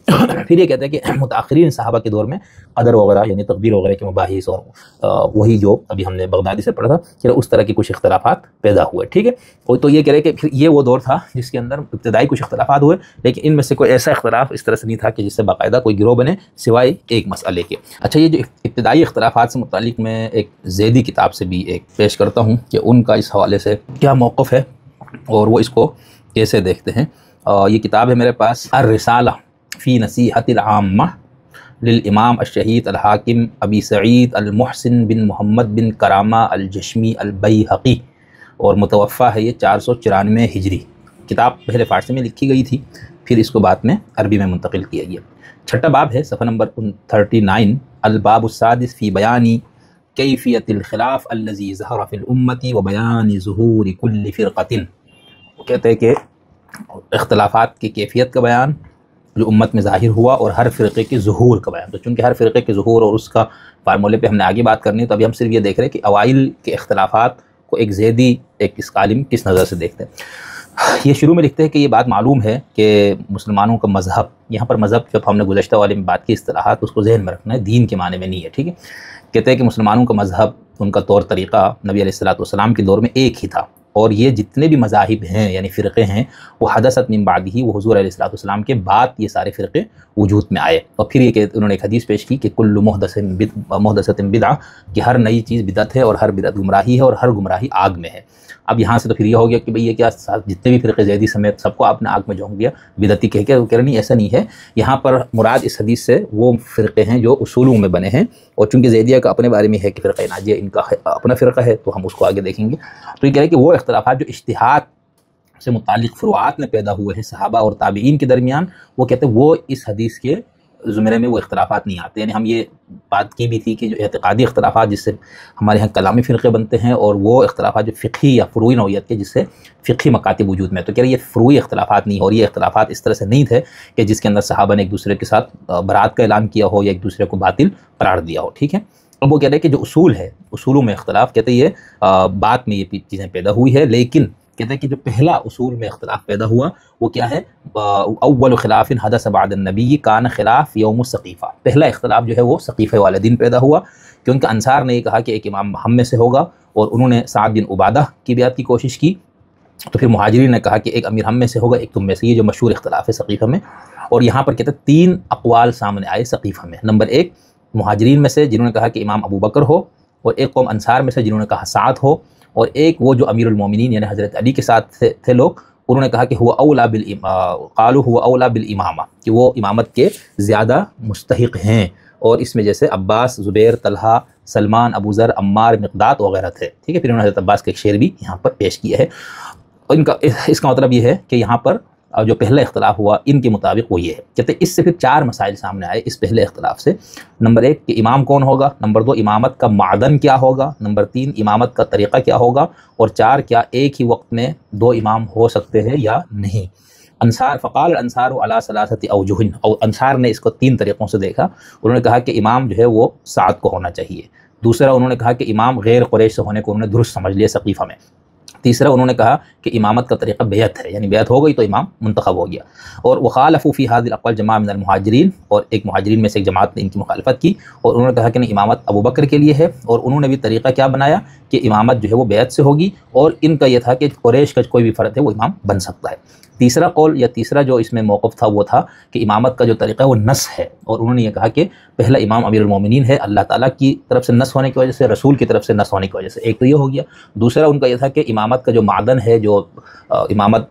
پھر یہ کہتے ہیں کہ متاخرین صحابہ کے دور میں قدر وغیرہ یعنی تقدیر وغیرہ کے مباحث، اور وہی جو ابھی ہم نے بغدادی سے پڑھا تھا کہ اس طرح کے کچھ اختلافات پیدا ہوئے، ٹھیک ہے۔ تو یہ کہہ رہے کہ پھر یہ وہ دور تھا جس کے اندر ابتدائی کچھ اختلافات ہوئے، لیکن ان میں سے کوئی ایسا اختلاف اس طرح سے نہیں تھا کہ جس سے باقاعدہ کوئی گروہ بنے سوائے ایک مسئلے کے۔ اچھا، یہ جو ابتدائی اختلافات سے متعلق میں ایک زیدی کتاب سے بھی ایک پیش کرتا ہوں کہ ان کا اس حوالے سے کیا موقف ہے اور وہ اس کو کیسے دیکھتے ہیں۔ یہ کتاب ہے میرے پاس، الرسالہ فی نصیحۃ العامہ للامام الشہید الحاکم ابی سعید المحسن بن محمد بن کرامہ الجشمی البیہقی، اور متوفہ ہے یہ 494 ہجری۔ کتاب پہلے فارسی میں لکھی گئی تھی، پھر اس کو بعد میں عربی میں منتقل کیا گیا۔ چھٹا باب ہے، صفحہ نمبر 39، الباب السادس فی بیانی کیفیت الخلاف الذی ظہر فی الامت و بیان ظہور کل فرقۃ، کہتے ہیں کہ اختلافات کی کیفیت کا بیان جو امت میں ظاہر ہوا اور ہر فرقے کے ظہور کا بیان۔ تو چونکہ ہر فرقے کے ظہور اور اس کا فارمولے پہ ہم نے آگے بات کرنی ہے، تو ابھی ہم صرف یہ دیکھ رہے ہیں کہ اوائل کے اختلافات کو ایک زیدی ایک اس عالم کس نظر سے دیکھتے ہیں۔ یہ شروع میں لکھتے ہیں کہ یہ بات معلوم ہے کہ مسلمانوں کا مذہب، یہاں پر مذہب جب ہم نے گزشتہ والے میں بات کی اصطلاحات اس کو ذہن میں رکھنا ہے، دین کے معنی میں نہیں ہے، ٹھیک ہے۔ کہتے ہیں کہ مسلمانوں کا مذہب، ان کا طور طریقہ نبی علیہ السلام کے دور میں ایک ہی تھا، اور یہ جتنے بھی مذاہب ہیں یعنی فرقے ہیں وہ حدثت من بعدہ، وہ حضور علیہ السلام کے بعد یہ سارے فرقے وجود میں آئے۔ اور پھر یہ کہ انہوں نے ایک حدیث پیش کی کہ کل محدثۃ بدعہ، کہ ہر نئی چیز بدعت ہے اور ہر بدعت گمراہی ہے اور ہر گمراہی آگ میں ہے۔ اب یہاں سے تو پھر یہ ہو گیا کہ بھئی یہ کیا جتنے بھی فرقے زیدی سمیت سب کو آپ نے آگ میں جھونک دیا بدعتی کہہ کے؟ وہ کہہ رہے نہیں، ایسا نہیں ہے۔ یہاں پر مراد اس حدیث سے وہ فرقے ہیں جو اصولوں میں بنے ہیں، اور چونکہ زیدیہ کا اپنے بارے میں ہے کہ فرقہ ناجیہ ان کا اپنا فرقہ ہے، تو ہم اس کو آگے دیکھیں گے۔ تو یہ کہہ رہے کہ وہ اختلافات جو اجتہاد سے متعلق فروعات میں پیدا ہوئے ہیں صحابہ اور تابعین کے درمیان، وہ کہتے ہیں وہ اس حدیث کے زمرے میں وہ اختلافات نہیں آتے۔ یعنی ہم یہ بات کی بھی تھی کہ جو اعتقادی اختلافات جس سے ہمارے ہاں کلامی فرقے بنتے ہیں، اور وہ اختلافات جو فقہی یا فروعی نوعیت کے جس سے فقہی مکاتب وجود میں، تو کہہ رہے یہ فروعی اختلافات نہیں، اور یہ اختلافات اس طرح سے نہیں تھے کہ جس کے اندر صحابہ نے ایک دوسرے کے ساتھ برات کا اعلان کیا ہو یا ایک دوسرے کو باطل قرار دیا ہو، ٹھیک ہے۔ اب وہ کہہ رہے کہ جو اصول ہے، اصولوں میں اختلاف، کہتے ہیں یہ بات میں یہ چیزیں پیدا ہوئی ہے، لیکن کہتے ہیں کہ جو پہلا اصول میں اختلاف پیدا ہوا وہ کیا ہے؟ اول خلاف حدث بعد النبی کان خلاف یوم السقیفہ، پہلا اختلاف جو ہے وہ سقیفہ والے دن پیدا ہوا، کیونکہ انصار نے یہ کہا کہ ایک امام ہم میں سے ہوگا، اور انہوں نے سعد بن عبادہ کی بیعت کی کوشش کی، تو پھر مہاجرین نے کہا کہ ایک امیر ہم میں سے ہوگا، ایک تم میں سے، یہ جو مشہور اختلاف ہے سقیفہ میں۔ اور یہاں پر کہتے ہیں 3 اقوال سامنے آئے سقیفہ میں۔ نمبر 1 مہاجرین میں سے جنہوں نے کہا کہ امام ابو بکر ہو، اور ایک قوم انصار میں سے جنہوں نے کہا سعد ہو، اور ایک وہ جو امیر المومنین یعنی حضرت علی کے ساتھ تھے لوگ، انہوں نے کہا کہ هو اولا بالامامہ، کہ وہ امامت کے زیادہ مستحق ہیں، اور اس میں جیسے عباس، زبیر، طلحہ، سلمان، ابو ذر، عمار، مقداد وغیرہ تھے، ٹھیک ہے۔ پھر انہوں نے حضرت عباس کا ایک شعر بھی یہاں پر پیش کیا ہے، اور اس کا مطلب یہ ہے کہ یہاں پر جو پہلا اختلاف ہوا ان کے مطابق وہ یہ ہے۔ کہتے ہیں اس سے پھر 4 مسائل سامنے آئے اس پہلے اختلاف سے۔ نمبر 1 کہ امام کون ہوگا، نمبر 2 امامت کا معدن کیا ہوگا، نمبر 3 امامت کا طریقہ کیا ہوگا، اور 4 کیا ایک ہی وقت میں 2 امام ہو سکتے ہیں یا نہیں۔ فقال الانصار علی ثلاثۃ اوجہ، اور انصار نے اس کو 3 طریقوں سے دیکھا۔ انہوں نے کہا کہ امام جو ہے وہ سعد کو ہونا چاہیے، دوسرا انہوں نے کہا کہ امام غیر قریش سے ہونے کو انہوں نے درست سمجھ لیا سقیفہ میں، تیسرا انہوں نے کہا کہ امامت کا طریقہ بیعت ہے، یعنی بیعت ہو گئی تو امام منتخب ہو گیا۔ اور وخالفوا فی هذه الاقوال جماعہ من المہاجرین، اور ایک مہاجرین میں سے ایک جماعت نے ان کی مخالفت کی، اور انہوں نے کہا کہ نہیں، امامت ابو بکر کے لیے ہے، اور انہوں نے بھی طریقہ کیا بنایا کہ امامت جو ہے وہ بیعت سے ہوگی، اور ان کا یہ تھا کہ قریش کا کوئی بھی فرد ہے وہ امام بن سکتا ہے۔ تیسرا قول یا تیسرا جو اس میں موقف تھا وہ تھا کہ امامت کا جو طریقہ ہے وہ نص ہے، اور انہوں نے یہ کہا کہ پہلا امام امیر المومنین ہے، اللہ تعالیٰ کی طرف سے نص ہونے کی وجہ سے، رسول کی طرف سے نص ہونے کی وجہ سے، ایک تو یہ ہو گیا۔ دوسرا ان کا یہ تھا کہ امامت کا جو معدن ہے، جو امامت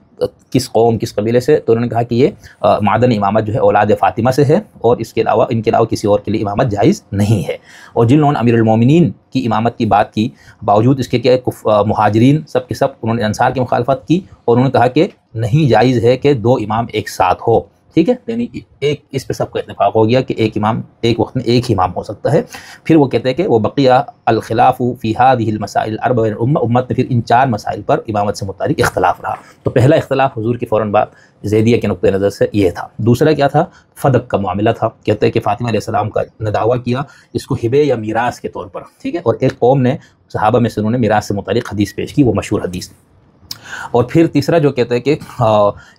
کس قوم کس قبیلے سے، تو انہوں نے کہا کہ یہ معدن امامت جو ہے اولاد فاطمہ سے ہے، اور اس کے علاوہ ان کے علاوہ کسی اور کے لیے امامت جائز نہیں ہے۔ اور جن لوگوں نے امیر المومنین کی امامت کی بات کی، باوجود اس کے کہ مہاجرین سب کے سب انہوں نے انصار کی مخالفت کی، اور انہوں نے کہا کہ نہیں جائز ہے کہ 2 امام ایک ساتھ ہو، ٹھیک ہے، یعنی ایک اس پہ سب کا اتفاق ہو گیا کہ ایک امام ایک وقت میں ایک ہی امام ہو سکتا ہے۔ پھر وہ کہتے ہیں کہ وہ بقیہ الخلاف فی هذه المسائل الاربع بین الامہ، امت میں پھر ان 4 مسائل پر امامت سے متعلق اختلاف رہا۔ تو پہلا اختلاف حضور کے فوراً بعد زیدیہ کے نقطہ نظر سے یہ تھا۔ دوسرا کیا تھا؟ فدق کا معاملہ تھا، کہتے ہیں کہ فاطمہ علیہ السلام کا نے دعویٰ کیا اس کو ہبے یا میراث کے طور پر، ٹھیک ہے، اور ایک قوم نے صحابہ میں سے انہوں نے میراث سے متعلق حدیث پیش کی، وہ مشہور حدیث۔ اور پھر تیسرا جو کہتے ہیں کہ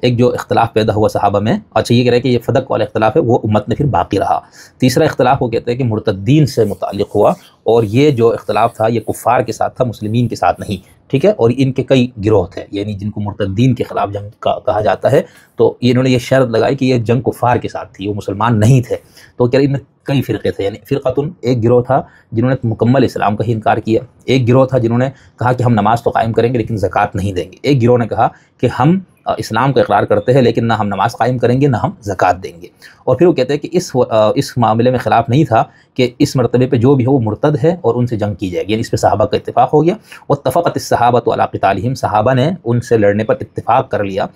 ایک جو اختلاف پیدا ہوا صحابہ میں، اچھا یہ کہہ رہے ہیں کہ یہ فدق والا اختلاف ہے وہ امت میں پھر باقی رہا۔ تیسرا اختلاف وہ کہتے ہیں کہ مرتدین سے متعلق ہوا، اور یہ جو اختلاف تھا یہ کفار کے ساتھ تھا، مسلمین کے ساتھ نہیں، ٹھیک ہے، اور ان کے کئی گروہ تھے، یعنی جن کو مرتدین کے خلاف جنگ کہا جاتا ہے، تو انہوں نے یہ شرط لگائی کہ یہ جنگ کفار کے ساتھ تھی، وہ مسلمان نہیں تھے۔ تو کہہ رہے ان میں کئی فرقے تھے، یعنی فرقتن ایک گروہ تھا جنہوں نے مکمل اسلام کا ہی انکار کیا، ایک گروہ تھا جنہوں نے کہا کہ ہم نماز تو قائم کریں گے لیکن زکوٰۃ نہیں دیں گے، ایک گروہ نے کہا کہ ہم اسلام کا اقرار کرتے ہیں لیکن نہ ہم نماز قائم کریں گے نہ ہم زکوٰۃ دیں گے۔ اور پھر وہ کہتے ہیں کہ اس معاملے میں خلاف نہیں تھا کہ اس مرتبے پہ جو بھی ہو وہ مرتد ہے اور ان سے جنگ کی جائے گی، یعنی اس پہ صحابہ کا اتفاق ہو گیا۔ واتفقت الصحابۃ علی قتالہم، صحابہ نے ان سے لڑنے پر اتفاق کر لیا۔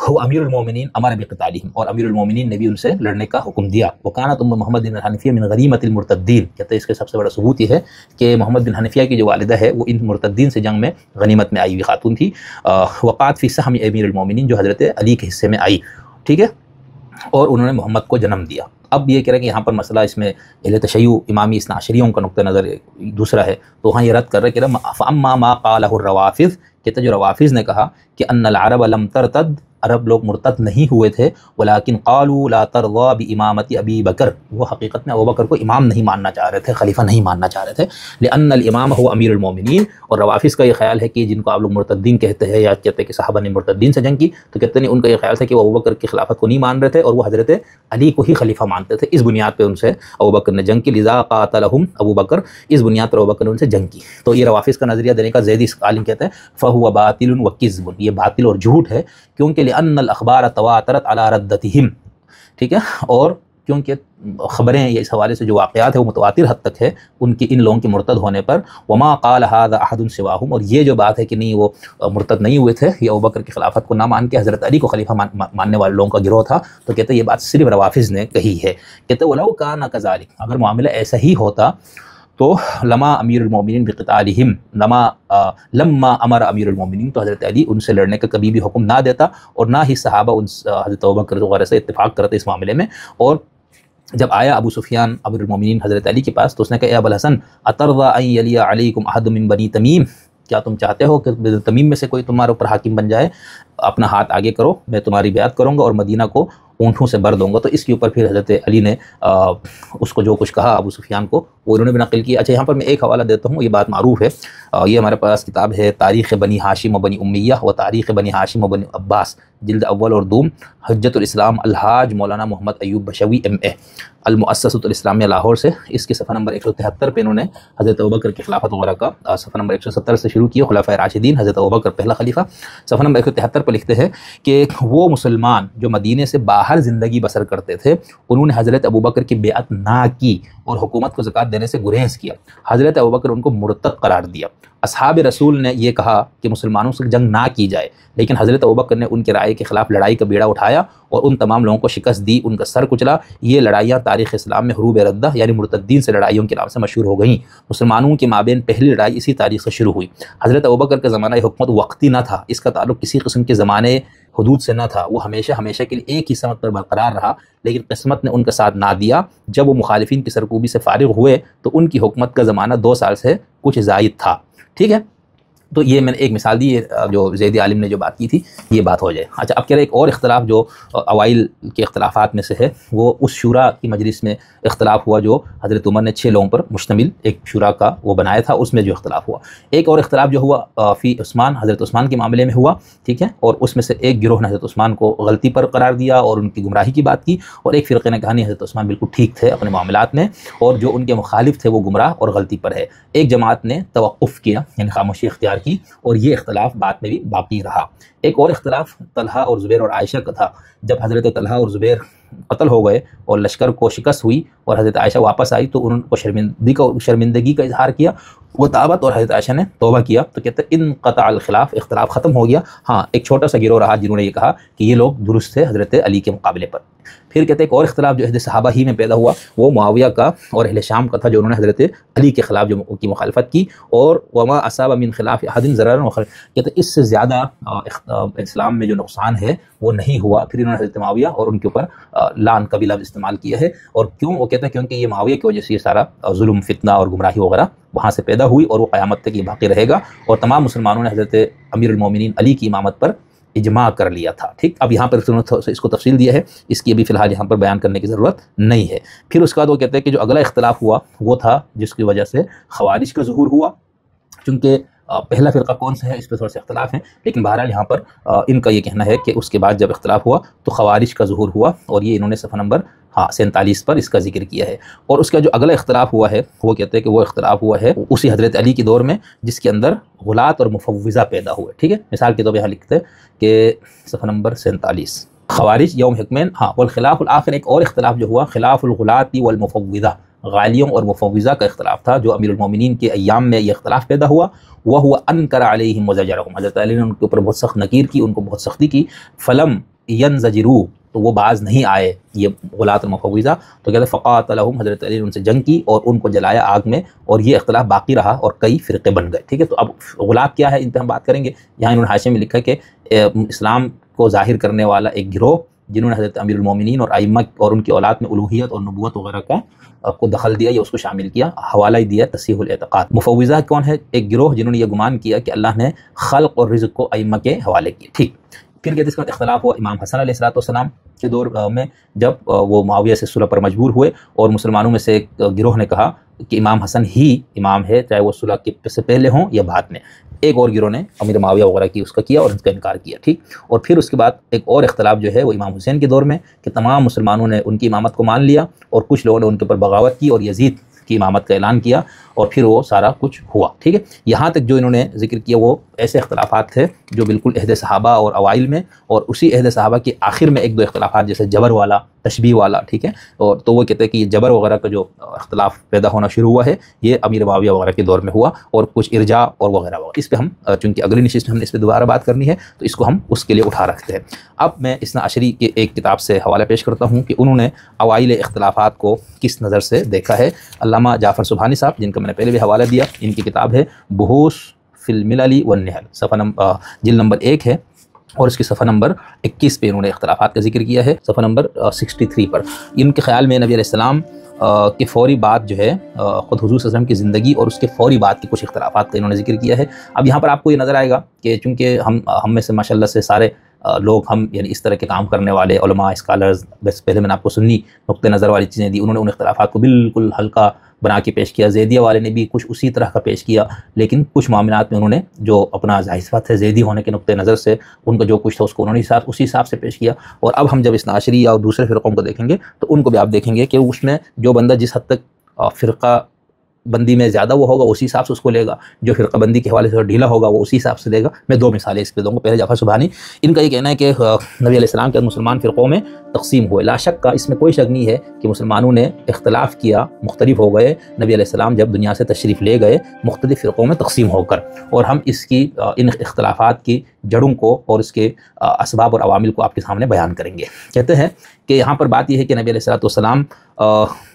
وہ امیر المومنین امر بقتالہم، اور امیر المومنین نے بھی ان سے لڑنے کا حکم دیا۔ وکانت ام محمد بن حنفیہ من غنیمۃ المرتدین، کہتے ہیں اس کے سب سے بڑا ثبوت یہ ہے کہ محمد بن حنفیہ کی جو والدہ ہے وہ ان مرتدین سے جنگ میں غنیمت میں آئی ہوئی خاتون تھی۔ وقعت فی سہم امیر المومنین، جو حضرت علی کے حصے میں آئی، ٹھیک ہے۔ اور انہوں نے محمد کو جنم دیا۔ اب یہ کہہ رہے ہیں کہ یہاں پر مسئلہ اس میں اہل تشیع امامی اثنا عشریوں کا نقطہ نظر دوسرا ہے، تو وہاں یہ رد کر رہے کہ فاما ما قالہ الروافض، کہتے جو روافض نے کہا کہ ان العرب لم ترتد، عرب لوگ مرتد نہیں ہوئے تھے، ولیکن قالوا لا ترضى بامامت ابی بکر، وہ حقیقت میں ابو بکر کو امام نہیں ماننا چاہ رہے تھے، خلیفہ نہیں ماننا چاہ رہے تھے، لان الامام هو امیر المومنین، اور روافض کا یہ خیال ہے کہ جن کو آپ لوگ مرتدین کہتے ہیں یا کہتے ہیں کہ صحابہ نے مرتدین سے جنگ کی، تو کہتے ہیں ان کا یہ خیال تھا کہ وہ ابو بکر کی خلافت کو نہیں مان رہے تھے اور وہ حضرت علی کو ہی خلیفہ مانتے تھے، اس بنیاد پہ ان سے ابو بکر نے جنگ کی، لذا قاتلہم ابو بکر، اس بنیاد پر ابو بکر نے ان سے جنگ کی۔ تو یہ روافض کا نظریہ دینے کا زیدی عالم کہتے ہیں فہو باطل وکذب، یہ باطل اور جھوٹ ہے، کیونکہ لان الاخبار تواترت علی ردتہم، ٹھیک ہے، اور کیونکہ خبریں یہ اس حوالے سے جو واقعات ہیں وہ متواتر حد تک ہے ان کی ان لوگوں کے مرتد ہونے پر، وما قال هذا احد سواہم، اور یہ جو بات ہے کہ نہیں وہ مرتد نہیں ہوئے تھے، یہ ابوبکر کی خلافت کو نہ مان کے حضرت علی کو خلیفہ ماننے والے لوگوں کا گروہ تھا، تو کہتے ہیں یہ بات صرف روافض نے کہی ہے۔ کہتے ہیں ولو کان کذالک، اگر معاملہ ایسا ہی ہوتا تو لما امیر المومنین بقتالہم، لما امر امیر المومنین، تو حضرت علی ان سے لڑنے کا کبھی بھی حکم نہ دیتا، اور نہ ہی صحابہ ان حضرت ابوبکر وغیرہ سے اتفاق کرتے اس معاملے میں۔ اور جب آیا ابو سفیان امیر المومنین حضرت علی کے پاس تو اس نے کہا اے ابو الحسن اترضى ان یلی علیکم احد من بنی تمیم، کیا تم چاہتے ہو کہ تمیم میں سے کوئی تمہارے اوپر حاکم بن جائے؟ اپنا ہاتھ آگے کرو، میں تمہاری بیعت کروں گا اور مدینہ کو اونٹوں سے بھر دوں گا۔ تو اس کے اوپر پھر حضرت علی نے اس کو جو کچھ کہا ابو سفیان کو وہ انہوں نے بھی نقل کیا۔ اچھا یہاں پر میں ایک حوالہ دیتا ہوں، یہ بات معروف ہے، یہ ہمارے پاس کتاب ہے تاریخ بنی ہاشم و بنی امیہ و تاریخ بنی ہاشم و بنی عباس، جلد اول اور دوم، حجت الاسلام الحاج مولانا محمد ایوب بشوی ایم اے، المؤسسۃ الاسلامیہ لاہور سے، اس کے صفحہ نمبر 173 پہ انہوں نے حضرت ابوبکر کی خلافت وغیرہ کا صفحہ نمبر 170 سے شروع کیا، خلفائے راشدین حضرت ابوبکر پہلا خلیفہ، صفحہ نمبر 173 پہ لکھتے ہیں کہ وہ مسلمان جو مدینے سے باہر زندگی بسر کرتے تھے انہوں نے حضرت ابوبکر کی بیعت نہ کی اور حکومت کو زکوٰۃ دینے سے گریز کیا، حضرت ابوبکر ان کو مرتد قرار دیا۔ اصحاب رسول نے یہ کہا کہ مسلمانوں سے جنگ نہ کی جائے، لیکن حضرت ابوبکر نے ان کے رائے کے خلاف لڑائی کا بیڑا اٹھایا اور ان تمام لوگوں کو شکست دی، ان کا سر کچلا۔ یہ لڑائیاں تاریخ اسلام میں حروب ردہ یعنی مرتدین سے لڑائیوں کے نام سے مشہور ہو گئیں۔ مسلمانوں کے مابین پہلی لڑائی اسی تاریخ سے شروع ہوئی۔ حضرت ابوبکر کا زمانہ حکومت وقتی نہ تھا، اس کا تعلق کسی قسم کے زمانے حدود سے نہ تھا، وہ ہمیشہ کے لیے ایک ہی سمت پر برقرار رہا، لیکن قسمت نے ان کا ساتھ نہ دیا۔ جب وہ مخالفین کی سرکوبی سے فارغ ہوئے تو ان کی حکومت کا زمانہ 2 سال سے کچھ زائد تھا، ٹھیک ہے۔ تو یہ میں نے ایک مثال دی، جو زیدی عالم نے جو بات کی تھی یہ بات ہو جائے۔ اچھا اب کہہ رہے ایک اور اختلاف جو اوائل کے اختلافات میں سے ہے، وہ اس شورا کی مجلس میں اختلاف ہوا جو حضرت عمر نے 6 لوگوں پر مشتمل ایک شورا کا وہ بنایا تھا، اس میں جو اختلاف ہوا۔ ایک اور اختلاف جو ہوا فی عثمان، حضرت عثمان کے معاملے میں ہوا، ٹھیک ہے، اور اس میں سے ایک گروہ نے حضرت عثمان کو غلطی پر قرار دیا اور ان کی گمراہی کی بات کی، اور ایک فرقے نے کہا نہیں حضرت عثمان بالکل ٹھیک تھے اپنے معاملات میں، اور جو ان کے مخالف تھے وہ گمراہ اور غلطی پر ہے۔ ایک جماعت نے توقف کیا یعنی خاموشی اختیار کی، اور یہ اختلاف بعد میں بھی باقی رہا۔ ایک اور اختلاف طلحہ اور زبیر اور عائشہ کا تھا، جب حضرت طلحہ اور زبیر قتل ہو گئے اور لشکر کو شکست ہوئی اور حضرت عائشہ واپس آئی تو انہوں نے شرمندگی کا اظہار کیا، وہ تابت، اور حضرت عائشہ نے توبہ کیا، تو کہتے ہیں انقطع الخلاف، اختلاف ختم ہو گیا۔ ہاں ایک چھوٹا سا گروہ رہا جنہوں نے یہ کہا کہ یہ لوگ درست تھے حضرت علی کے مقابلے پر۔ پھر کہتے ہیں ایک اور اختلاف جو حضرت صحابہ ہی میں پیدا ہوا وہ معاویہ کا اور اہل شام کا تھا، جو انہوں نے حضرت علی کے خلاف جو کی مخالفت کی، اور وما اصاب من خلاف احد ضررا، کہتے ہیں اس سے زیادہ اسلام میں جو نقصان ہے وہ نہیں ہوا۔ پھر انہوں نے حضرت معاویہ اور ان کے اوپر لعن کا بھی لفظ استعمال کیا ہے، اور کیوں؟ وہ کہتے ہیں کیونکہ یہ معاویہ کی وجہ سے یہ سارا ظلم، فتنہ اور گمراہی وغیرہ وہاں سے پیدا ہوئی، اور وہ قیامت تک یہ باقی رہے گا، اور تمام مسلمانوں نے حضرت امیر المومنین علی کی امامت پر اجماع کر لیا تھا، ٹھیک۔ اب یہاں پر اس کو تفصیل دیا ہے، اس کی ابھی فی الحال یہاں پر بیان کرنے کی ضرورت نہیں ہے۔ پھر اس کے بعد وہ کہتے ہیں کہ جو اگلا اختلاف ہوا وہ تھا جس کی وجہ سے خوارج کا ظہور ہوا، چونکہ پہلا فرقہ کون سا ہے اس پہ تھوڑے سے اختلاف ہیں، لیکن بہرحال یہاں پر ان کا یہ کہنا ہے کہ اس کے بعد جب اختلاف ہوا تو خوارج کا ظہور ہوا، اور یہ انہوں نے صفحہ نمبر 47 پر اس کا ذکر کیا ہے۔ اور اس کا جو اگلا اختلاف ہوا ہے وہ کہتے ہیں کہ وہ اختلاف ہوا ہے اسی حضرت علی کے دور میں، جس کے اندر غلات اور مفوضہ پیدا ہوئے، ٹھیک ہے۔ مثال کے طور پہ یہاں لکھتے ہیں کہ صفحہ نمبر 47 خوارج یوم حکمین، والخلاف الآخر، ایک اور اختلاف جو ہوا خلاف الغلاۃ والمفوضہ، غالیوں اور مفوضہ کا اختلاف تھا، جو امیر المومنین کے ایام میں یہ اختلاف پیدا ہوا۔ وَهُوَ أَنْكَرَ عَلَيْهِمْ وَزَجَرَهُمْ، حضرت علی نے ان کے اوپر بہت سخت نکیر کی، ان کو بہت سختی کی۔ فَلَمْ يَنْزَجِرُوا، تو وہ باز نہیں آئے یہ غلاۃ اور مفوضہ، تو کہتے ہیں فَقَاتَلَهُمْ، حضرت علی نے ان سے جنگ کی اور ان کو جلایا آگ میں، اور یہ اختلاف باقی رہا اور کئی فرقے بن گئے، ٹھیک ہے۔ تو اب غلاۃ کیا ہے ان پہ ہم بات کریں گے۔ یہاں انہوں نے حاشیے میں لکھا کہ اسلام کو ظاہر کرنے والا ایک گروہ جنہوں نے حضرت امیر المومنین اور ائمہ اور ان کی اولاد میں الوہیت اور نبوت وغیرہ کا کو دخل دیا یا اس کو شامل کیا، حوالہ ہی دیا تصحیح الاعتقاد۔ مفوضہ کون ہے؟ ایک گروہ جنہوں نے یہ گمان کیا کہ اللہ نے خلق اور رزق کو ائمہ کے حوالے کیا۔ ٹھیک، پھر کہتے اس کا اختلاف ہوا امام حسن علیہ السلام کے دور میں، جب وہ معاویہ سے صلح پر مجبور ہوئے اور مسلمانوں میں سے ایک گروہ نے کہا کہ امام حسن ہی امام ہے، چاہے وہ صلح سے پہلے ہوں یا بعد میں۔ ایک اور گروہ نے امیر معاویہ وغیرہ کی اس کا کیا اور اس کا انکار کیا۔ ٹھیک، اور پھر اس کے بعد ایک اور اختلاف جو ہے وہ امام حسین کے دور میں، کہ تمام مسلمانوں نے ان کی امامت کو مان لیا اور کچھ لوگوں نے ان کے اوپر بغاوت کی اور یزید کی امامت کا اعلان کیا، اور پھر وہ سارا کچھ ہوا۔ ٹھیک ہے، یہاں تک جو انہوں نے ذکر کیا وہ ایسے اختلافات تھے جو بالکل عہد صحابہ اور اوائل میں، اور اسی عہد صحابہ کے آخر میں ایک دو اختلافات جیسے جبر والا، تشبیہ والا، ٹھیک ہے، اور تو وہ کہتے ہیں کہ یہ جبر وغیرہ کا جو اختلاف پیدا ہونا شروع ہوا ہے یہ امیر معاویہ وغیرہ کے دور میں ہوا، اور کچھ ارجاء اور وغیرہ وغیرہ۔ اس پہ ہم چونکہ اگلی نشست میں ہم نے اس پہ دوبارہ بات کرنی ہے تو اس کو ہم اس کے لیے اٹھا رکھتے ہیں۔ اب میں اثنا عشری کے ایک کتاب سے حوالہ پیش کرتا ہوں کہ انہوں نے اوائل اختلافات کو کس نظر سے دیکھا ہے۔ علامہ جعفر سبحانی صاحب، جن کا میں نے پہلے بھی حوالہ دیا، ان کی کتاب ہے بحوث فی الملل والنحل، صفحہ جلد نمبر 1 ہے، اور اس کی صفحہ نمبر 21 پہ انہوں نے اختلافات کا ذکر کیا ہے، صفحہ نمبر 63 پر۔ ان کے خیال میں نبی علیہ السلام کے فوری بعد جو ہے خود حضور صلی اللہ علیہ وسلم کی زندگی اور اس کے فوری بعد کے کچھ اختلافات کا انہوں نے ذکر کیا ہے۔ اب یہاں پر آپ کو یہ نظر آئے گا کہ چونکہ ہم میں سے ماشاءاللہ سے سارے لوگ ہم یعنی اس طرح کے کام کرنے والے علماء، اسکالرز، بس پہلے میں نے آپ کو سنی نقطہ نظر والی چیزیں دی، انہوں نے ان اختلافات کو بالکل ہلکا بنا کے پیش کیا۔ زیدیہ والے نے بھی کچھ اسی طرح کا پیش کیا، لیکن کچھ معاملات میں انہوں نے جو اپنا ظاہر بات ہے زیدی ہونے کے نقطہ نظر سے ان کا جو کچھ تھا اس کو انہوں نے اسی حساب سے پیش کیا۔ اور اب ہم جب اثنا عشری یا دوسرے فرقوں کو دیکھیں گے تو ان کو بھی آپ دیکھیں گے کہ اس میں جو بندہ جس حد تک فرقہ بندی میں زیادہ وہ ہوگا اسی حساب سے اس کو لے گا، جو فرقہ بندی کے حوالے سے ڈھیلا ہوگا وہ اسی حساب سے لے گا۔ میں دو مثالیں اس پہ دوں گا۔ پہلے جعفر سبحانی، ان کا یہ کہنا ہے کہ نبی علیہ السلام کے مسلمان فرقوں میں تقسیم ہوئے، لا شک کا اس میں کوئی شک نہیں ہے کہ مسلمانوں نے اختلاف کیا، مختلف ہو گئے، نبی علیہ السلام جب دنیا سے تشریف لے گئے مختلف فرقوں میں تقسیم ہو کر، اور ہم اس کی ان اختلافات کی جڑوں کو اور اس کے اسباب اور عوامل کو آپ کے سامنے بیان کریں گے۔ کہتے ہیں کہ یہاں پر بات یہ ہے کہ نبی علیہ السلام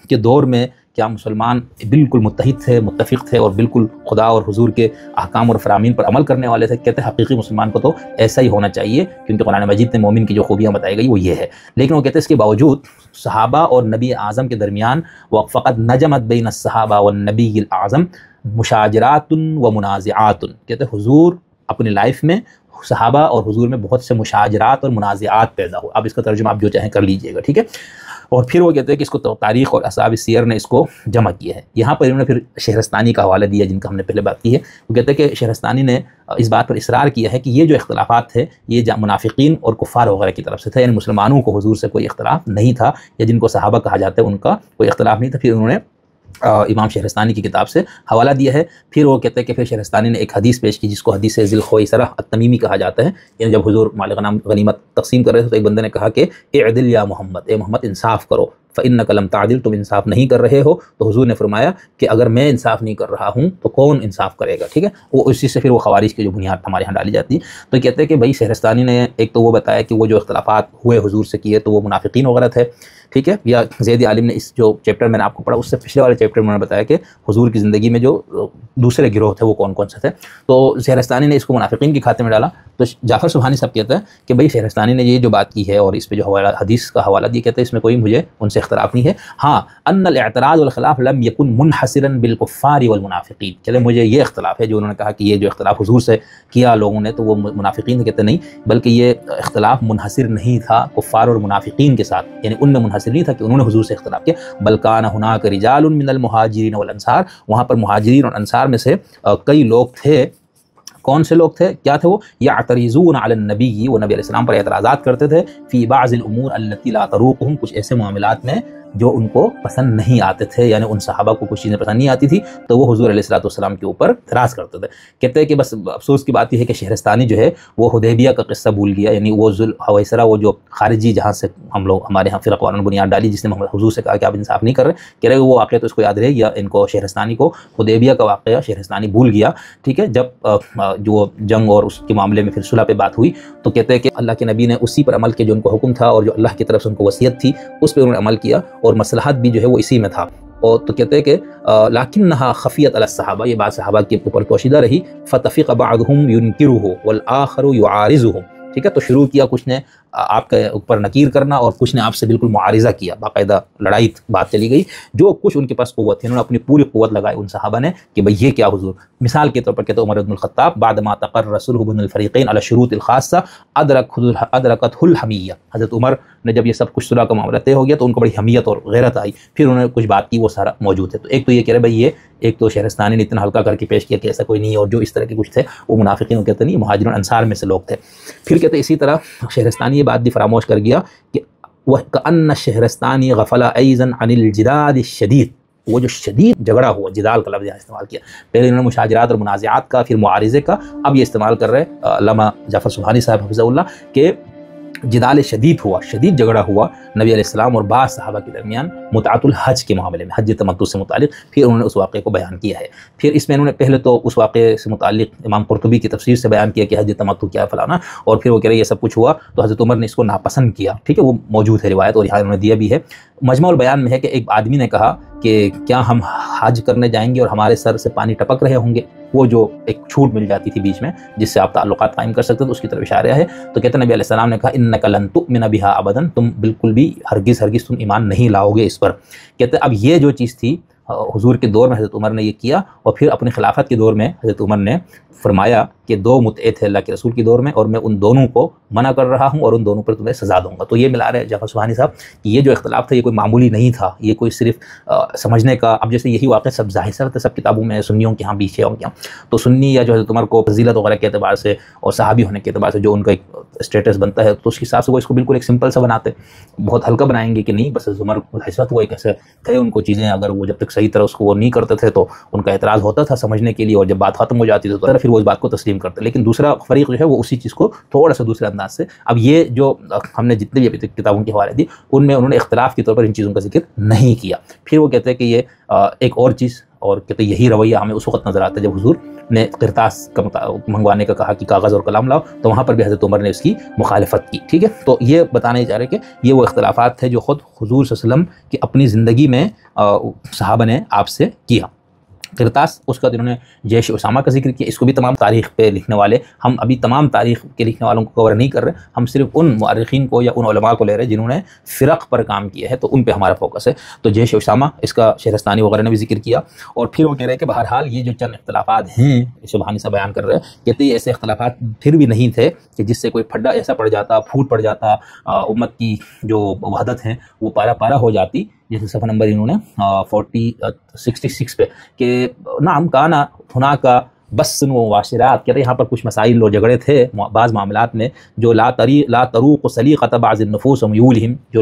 کے دور میں کیا مسلمان بالکل متحد تھے، متفق تھے اور بالکل خدا اور حضور کے احکام اور فرامین پر عمل کرنے والے تھے؟ کہتے ہیں حقیقی مسلمان کو تو ایسا ہی ہونا چاہیے، کیونکہ قرآن مجید میں مومن کی جو خوبیاں بتائی گئی وہ یہ ہے۔ لیکن وہ کہتے ہیں اس کے باوجود صحابہ اور نبی اعظم کے درمیان وقفقت نجمت بین الصحابہ والنبی الاعظم مشاجرات و منازعات، کہتے ہیں حضور اپنی لائف میں صحابہ اور حضور میں بہت سے مشاجرات اور منازعات پیدا ہوئے۔ اب اس کا ترجمہ آپ جو چاہیں کر لیجئے گا، ٹھیک ہے۔ اور پھر وہ کہتے ہیں کہ اس کو تاریخ اور اصحاب سیر نے اس کو جمع کیا ہے۔ یہاں پر انہوں نے پھر شہرستانی کا حوالہ دیا، جن کا ہم نے پہلے بات کی ہے۔ وہ کہتے ہیں کہ شہرستانی نے اس بات پر اصرار کیا ہے کہ یہ جو اختلافات تھے یہ منافقین اور کفار وغیرہ کی طرف سے تھے، یعنی مسلمانوں کو حضور سے کوئی اختلاف نہیں تھا، یا جن کو صحابہ کہا جاتا ہے ان کا کوئی اختلاف نہیں تھا۔ پھر انہوں نے امام شہرستانی کی کتاب سے حوالہ دیا ہے۔ پھر وہ کہتے ہیں کہ پھر شہرستانی نے ایک حدیث پیش کی جس کو حدیث ذی الخویصرہ التمیمی کہا جاتا ہے، یعنی جب حضور مال غنیمت تقسیم کر رہے تھے تو ایک بندے نے کہا کہ اعدل یا محمد، اے محمد انصاف کرو، فإنک لم تعدل، تم انصاف نہیں کر رہے ہو۔ تو حضور نے فرمایا کہ اگر میں انصاف نہیں کر رہا ہوں تو کون انصاف کرے گا، ٹھیک ہے۔ وہ اسی سے پھر وہ خوارج کی جو بنیاد ہمارے یہاں ڈالی جاتی ہے۔ تو کہتے ہیں کہ بھائی شہرستانی نے ایک تو وہ بتایا کہ وہ جو اختلافات ہوئے حضور سے کیے تو وہ منافقین وغیرہ تھے، ٹھیک ہے، یا زیدی عالم نے اس جو چیپٹر میں نے آپ کو پڑھا اس سے پچھلے والے چیپٹر میں انہوں نے بتایا کہ حضور کی زندگی میں جو دوسرے گروہ تھے وہ کون کون سے تھے۔ تو شہرستانی نے اس کو منافقین کے کھاتے میں ڈالا۔ تو جعفر سبحانی صاحب کہتا ہے کہ بھائی شہرستانی نے یہ جو بات کی ہے اور اس پہ جو حوالہ حدیث کا حوالہ دیا، کہتے ہیں اس میں کوئی مجھے ان سے اختلاف نہیں ہے۔ ہاں، ان الاعتراض والخلاف لم یکن منحصرا بالکفار والمنافقین، چلے مجھے یہ اختلاف ہے جو انہوں نے کہا کہ یہ جو اختلاف حضور سے کیا لوگوں نے تو وہ منافقین سے، کہتے نہیں، بلکہ یہ اختلاف منحصر نہیں تھا کفار اور منافقین کے ساتھ، یعنی ان میں منحصر نہیں تھا کہ انہوں نے حضور سے اختلاف کیا، بل کان ہناک رجال من المہاجرین والانصار، وہاں پر مہاجرین اور انصار میں سے کئی لوگ تھے۔ کون سے لوگ تھے، کیا تھے وہ؟ یعترضون علی النبی، وہ نبی علیہ السلام پر اعتراضات کرتے تھے، فی بعض الامور التی لا تروقهم، کچھ ایسے معاملات میں جو ان کو پسند نہیں آتے تھے، یعنی ان صحابہ کو کچھ چیزیں پسند نہیں آتی تھی تو وہ حضور علیہ السلام کے اوپر اعتراض کرتے تھے۔ کہتے ہیں کہ بس افسوس کی بات یہ ہے کہ شہرستانی جو ہے وہ حدیبیہ کا قصہ بھول گیا، یعنی وہ ذوالحویسرہ، وہ جو خارجی جہاں سے ہم لوگ ہمارے یہاں فرقہ وارانہ بنیاد ڈالی، جس نے محمد حضور سے کہا کہ آپ انصاف نہیں کر رہے، کہہ رہے وہ واقعہ تو اس کو یاد رہے، یا ان کو شہرستانی کو حدیبیہ کا واقعہ شہرستانی بھول گیا، ٹھیک ہے۔ جب جو جنگ اور اس کے معاملے میں پھر صلح پہ بات ہوئی تو کہتے ہیں کہ اللہ کے نبی نے اسی پر عمل کیا جو ان کو حکم تھا، اور جو اللہ کی طرف سے ان کو وصیت تھی اس پہ انہوں نے عمل کیا، اور مصلحت بھی جو ہے وہ اسی میں تھا۔ اور تو کہتے ہیں کہ لکنھا خفیت علی الصحابہ، یہ بات صحابہ کے اوپر پوشیدہ رہی، فتفق بعضهم ينکرہ والآخر يعارضہ، ٹھیک ہے۔ تو شروع کیا کچھ نے آپ کے اوپر نکیر کرنا، اور کچھ نے آپ سے بالکل معارضہ کیا، باقاعدہ لڑائی بات چلی گئی، جو کچھ ان کے پاس قوت تھی انہوں نے اپنی پوری قوت لگائی ان صحابہ نے کہ بھئی یہ کیا حضور. مثال کے طور پر کہتے ہیں عمر بن الخطاب بعد ما تقرر صلح بین الفریقین علی الشروط الخاصہ ادرکت الحمیہ، حضرت عمر نے جب یہ سب کچھ صلح کا معاملہ طے ہو گیا تو ان کو بڑی حمیت اور غیرت آئی، پھر انہوں نے کچھ بات کی، وہ سارا موجود ہے. تو ایک تو یہ کہہ رہے بھئی یہ ایک تو شہرستانی نے اتنا ہلکا کر کے پیش کیا کہ ایسا کوئی نہیں، اور جو اس طرح کے کچھ تھے وہ منافقین کہتے نہیں، مہاجرون انصار میں سے لوگ تھے. پھر کہتے اسی طرح شہرستانی یہ بات بھی فراموش کر گیا کہ وَكَأَنَّ الشہرستانی غفل ایضا عن الجدال الشدید، وہ جو شدید جھگڑا ہوا، جدال کا لفظ یہاں استعمال کیا، پہلے انہوں نے مشاجرات اور منازعات کا، پھر معارضے کا، اب یہ استعمال کر رہے علامہ جعفر سبحانی صاحب حفظہ اللہ کہ جدال شدید ہوا، شدید جھگڑا ہوا نبی علیہ السلام اور بعض صحابہ کے درمیان متعۃ الحج کے معاملے میں، حج تمتع سے متعلق. پھر انہوں نے اس واقعے کو بیان کیا ہے. پھر اس میں انہوں نے پہلے تو اس واقعے سے متعلق امام قرطبی کی تفسیر سے بیان کیا کہ حج تمتع کیا فلانا، اور پھر وہ کہہ رہے یہ سب کچھ ہوا تو حضرت عمر نے اس کو ناپسند کیا. ٹھیک ہے، وہ موجود ہے روایت اور یہاں انہوں نے دیا بھی ہے. مجمع البیان میں ہے کہ ایک آدمی نے کہا کہ کیا ہم حج کرنے جائیں گے اور ہمارے سر سے پانی ٹپک رہے ہوں گے، وہ جو ایک چھوٹ مل جاتی تھی بیچ میں جس سے آپ تعلقات قائم کر سکتے، تو اس کی طرف اشارہ ہے. تو کہتے ہیں نبی علیہ السلام نے کہا انک لن تؤمن بها ابدا، تم بالکل بھی ہرگز تم ایمان نہیں لاؤ گے اس پر. کہتے ہیں اب یہ جو چیز تھی حضور کے دور میں حضرت عمر نے یہ کیا، اور پھر اپنی خلافت کے دور میں حضرت عمر نے فرمایا کہ دو متعے تھے اللہ کے رسول کے دور میں، اور میں ان دونوں کو منع کر رہا ہوں اور ان دونوں پر تمہیں سزا دوں گا. تو یہ ملا رہے جعفر سبحانی صاحب کہ یہ جو اختلاف تھا یہ کوئی معمولی نہیں تھا، یہ کوئی صرف سمجھنے کا. اب جیسے یہی واقعہ سب ظاہر سے سب کتابوں میں سنیوں کے ہاں بھی شیعوں کے ہاں، تو سنی یا جو حضرت عمر کو فضیلت وغیرہ کے اعتبار سے اور صحابی ہونے کے اعتبار سے جو ان کا ایک اسٹیٹس بنتا ہے، تو اس کے حساب سے وہ اس کو بالکل ایک سمپل سا بناتے، بہت ہلکا بنائیں گے کہ نہیں بس عمر حضرت وہ ایک ایسے تھے، ان کو چیزیں اگر وہ جب تک صحیح طرح اس کو وہ نہیں کرتے تھے تو ان کا اعتراض ہوتا تھا سمجھنے کے لیے، اور جب بات ختم ہو جاتی تھی تو پھر وہ اس بات کو تسلیم کرتے. لیکن دوسرا فریق جو ہے وہ اسی چیز کو تھوڑا سا دوسرے انداز سے، اب یہ جو ہم نے جتنے بھی ابھی تک کتابوں کے حوالے دی ان میں انہوں نے اختلاف کے طور پر ان چیزوں کا ذکر نہیں کیا. پھر وہ کہتے ہیں کہ یہ ایک اور چیز، اور کہتے ہیں یہی رویہ ہمیں اس وقت نظر آتا ہے جب حضور نے قرطاس کا منگوانے کا کہا کہ کاغذ اور قلم لاؤ، تو وہاں پر بھی حضرت عمر نے اس کی مخالفت کی. ٹھیک ہے، تو یہ بتانے جا رہے کہ یہ وہ اختلافات تھے جو خود حضور صلی اللہ علیہ وسلم کی اپنی زندگی میں صحابہ نے آپ سے کیا. قرطاس اس کا انہوں نے جیش اسامہ کا ذکر کیا. اس کو بھی تمام تاریخ پہ لکھنے والے، ہم ابھی تمام تاریخ کے لکھنے والوں کو کور نہیں کر رہے، ہم صرف ان مؤرخین کو یا ان علماء کو لے رہے ہیں جنہوں نے فرق پر کام کیا ہے، تو ان پہ ہمارا فوکس ہے. تو جیش اسامہ اس کا شہرستانی وغیرہ نے بھی ذکر کیا. اور پھر وہ کہہ رہے ہیں کہ بہرحال یہ جو چند اختلافات ہیں سبحانی سے بیان کر رہے ہیں، کہتے ہیں ایسے اختلافات پھر بھی نہیں تھے کہ جس سے کوئی پھڈا ایسا پڑ جاتا، پھوٹ پڑ جاتا، امت کی جو وحدت ہیں وہ پارا پارا ہو جاتی. جیسے صفحہ نمبر انہوں نے 66 پہ کہ نعم کانا ہنا کا بسن و معاشرات، کہتے ہیں یہاں پر کچھ مسائل اور جھگڑے تھے بعض معاملات میں جو لا تروق سلیقۃ بعض النفوس ومیولہم، جو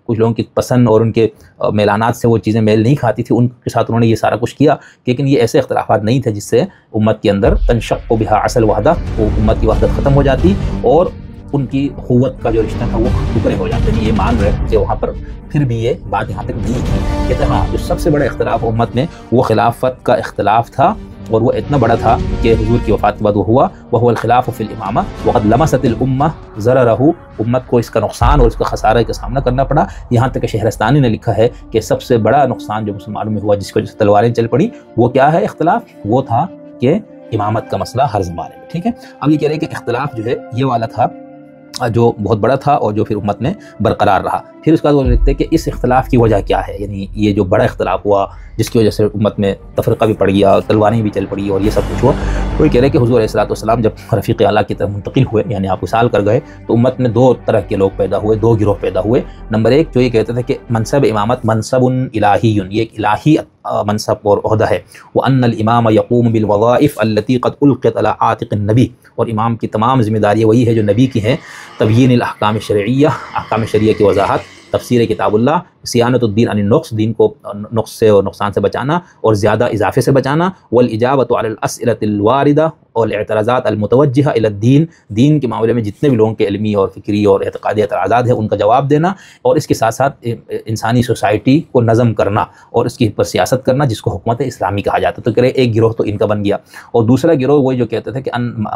کچھ لوگوں کی پسند اور ان کے میلانات سے وہ چیزیں میل نہیں کھاتی تھی، ان کے ساتھ انہوں نے یہ سارا کچھ کیا. لیکن یہ ایسے اختلافات نہیں تھے جس سے امت کے اندر تنشق بہا اصل وحدہ، وہ امت کی وحدت ختم ہو جاتی اور ان کی قوت کا جو رشتہ تھا وہ ٹکڑے ہو جاتے ہیں. یہ مان رہے کہ وہاں پر پھر بھی یہ بات یہاں تک نہیں تھی. کہتے ہیں ہاں جو سب سے بڑا اختلاف امت میں وہ خلافت کا اختلاف تھا، اور وہ اتنا بڑا تھا کہ حضور کی وفات کے بعد وہ ہوا. وهو الخلاف فی الامامہ وقد لمست الامہ ضررہ، امت کو اس کا نقصان اور اس کا خسارہ کا سامنا کرنا پڑا. یہاں تک کہ شہرستانی نے لکھا ہے کہ سب سے بڑا نقصان جو مسلمانوں میں ہوا جس کی وجہ سے تلواریں چل پڑی، وہ کیا ہے اختلاف؟ وہ تھا کہ امامت کا مسئلہ ہر زمانے میں. ٹھیک ہے، اب یہ کہہ رہے ہیں کہ اختلاف جو ہے یہ والا تھا جو بہت بڑا تھا اور جو پھر امت میں برقرار رہا. پھر اس کے بعد وہ لکھتے ہیں کہ اس اختلاف کی وجہ کیا ہے، یعنی یہ جو بڑا اختلاف ہوا جس کی وجہ سے امت میں تفرقہ بھی پڑ گیا، تلواریں بھی چل پڑی اور یہ سب کچھ ہوا. وہ یہ کہہ رہے ہیں کہ حضور علیہ السلام جب رفیق اعلیٰ کی طرف منتقل ہوئے، یعنی آپ وصال کر گئے، تو امت میں دو طرح کے لوگ پیدا ہوئے، دو گروہ پیدا ہوئے. نمبر ایک جو یہ کہتے تھے کہ منصب امامت منصب الہی، یہ ایک الہی منصب اور عہدہ ہے. وَأَنَّ الْإِمَامَ يَقُومُ بِالْوَظَائِفِ الَّتِي قَدْ أُلْقِيَتْ عَلَىٰ عَاتِقِ النَّبِيِّ، اور امام کی تمام ذمہ داریاں وہی ہے جو نبی کی ہیں. تبیین الاحکام الشرعیہ، احکام شرعیہ کی وضاحت، تفسیر کتاب اللہ، صیانت الدین عن النقص، دین کو نقص سے اور نقصان سے بچانا اور زیادہ اضافے سے بچانا، والاجابۃ علی الاسئلۃ الواردہ، اور اعتراضات المتوجہہ الی الدین، دین کے معاملے میں جتنے بھی لوگوں کے علمی اور فکری اور اعتقادی اعتراضات ہیں ان کا جواب دینا، اور اس کے ساتھ ساتھ انسانی سوسائٹی کو نظم کرنا اور اس کی پر سیاست کرنا جس کو حکومت اسلامی کہا جاتا ہے. تو کرے ایک گروہ تو ان کا بن گیا، اور دوسرا گروہ وہی جو کہتے تھے کہ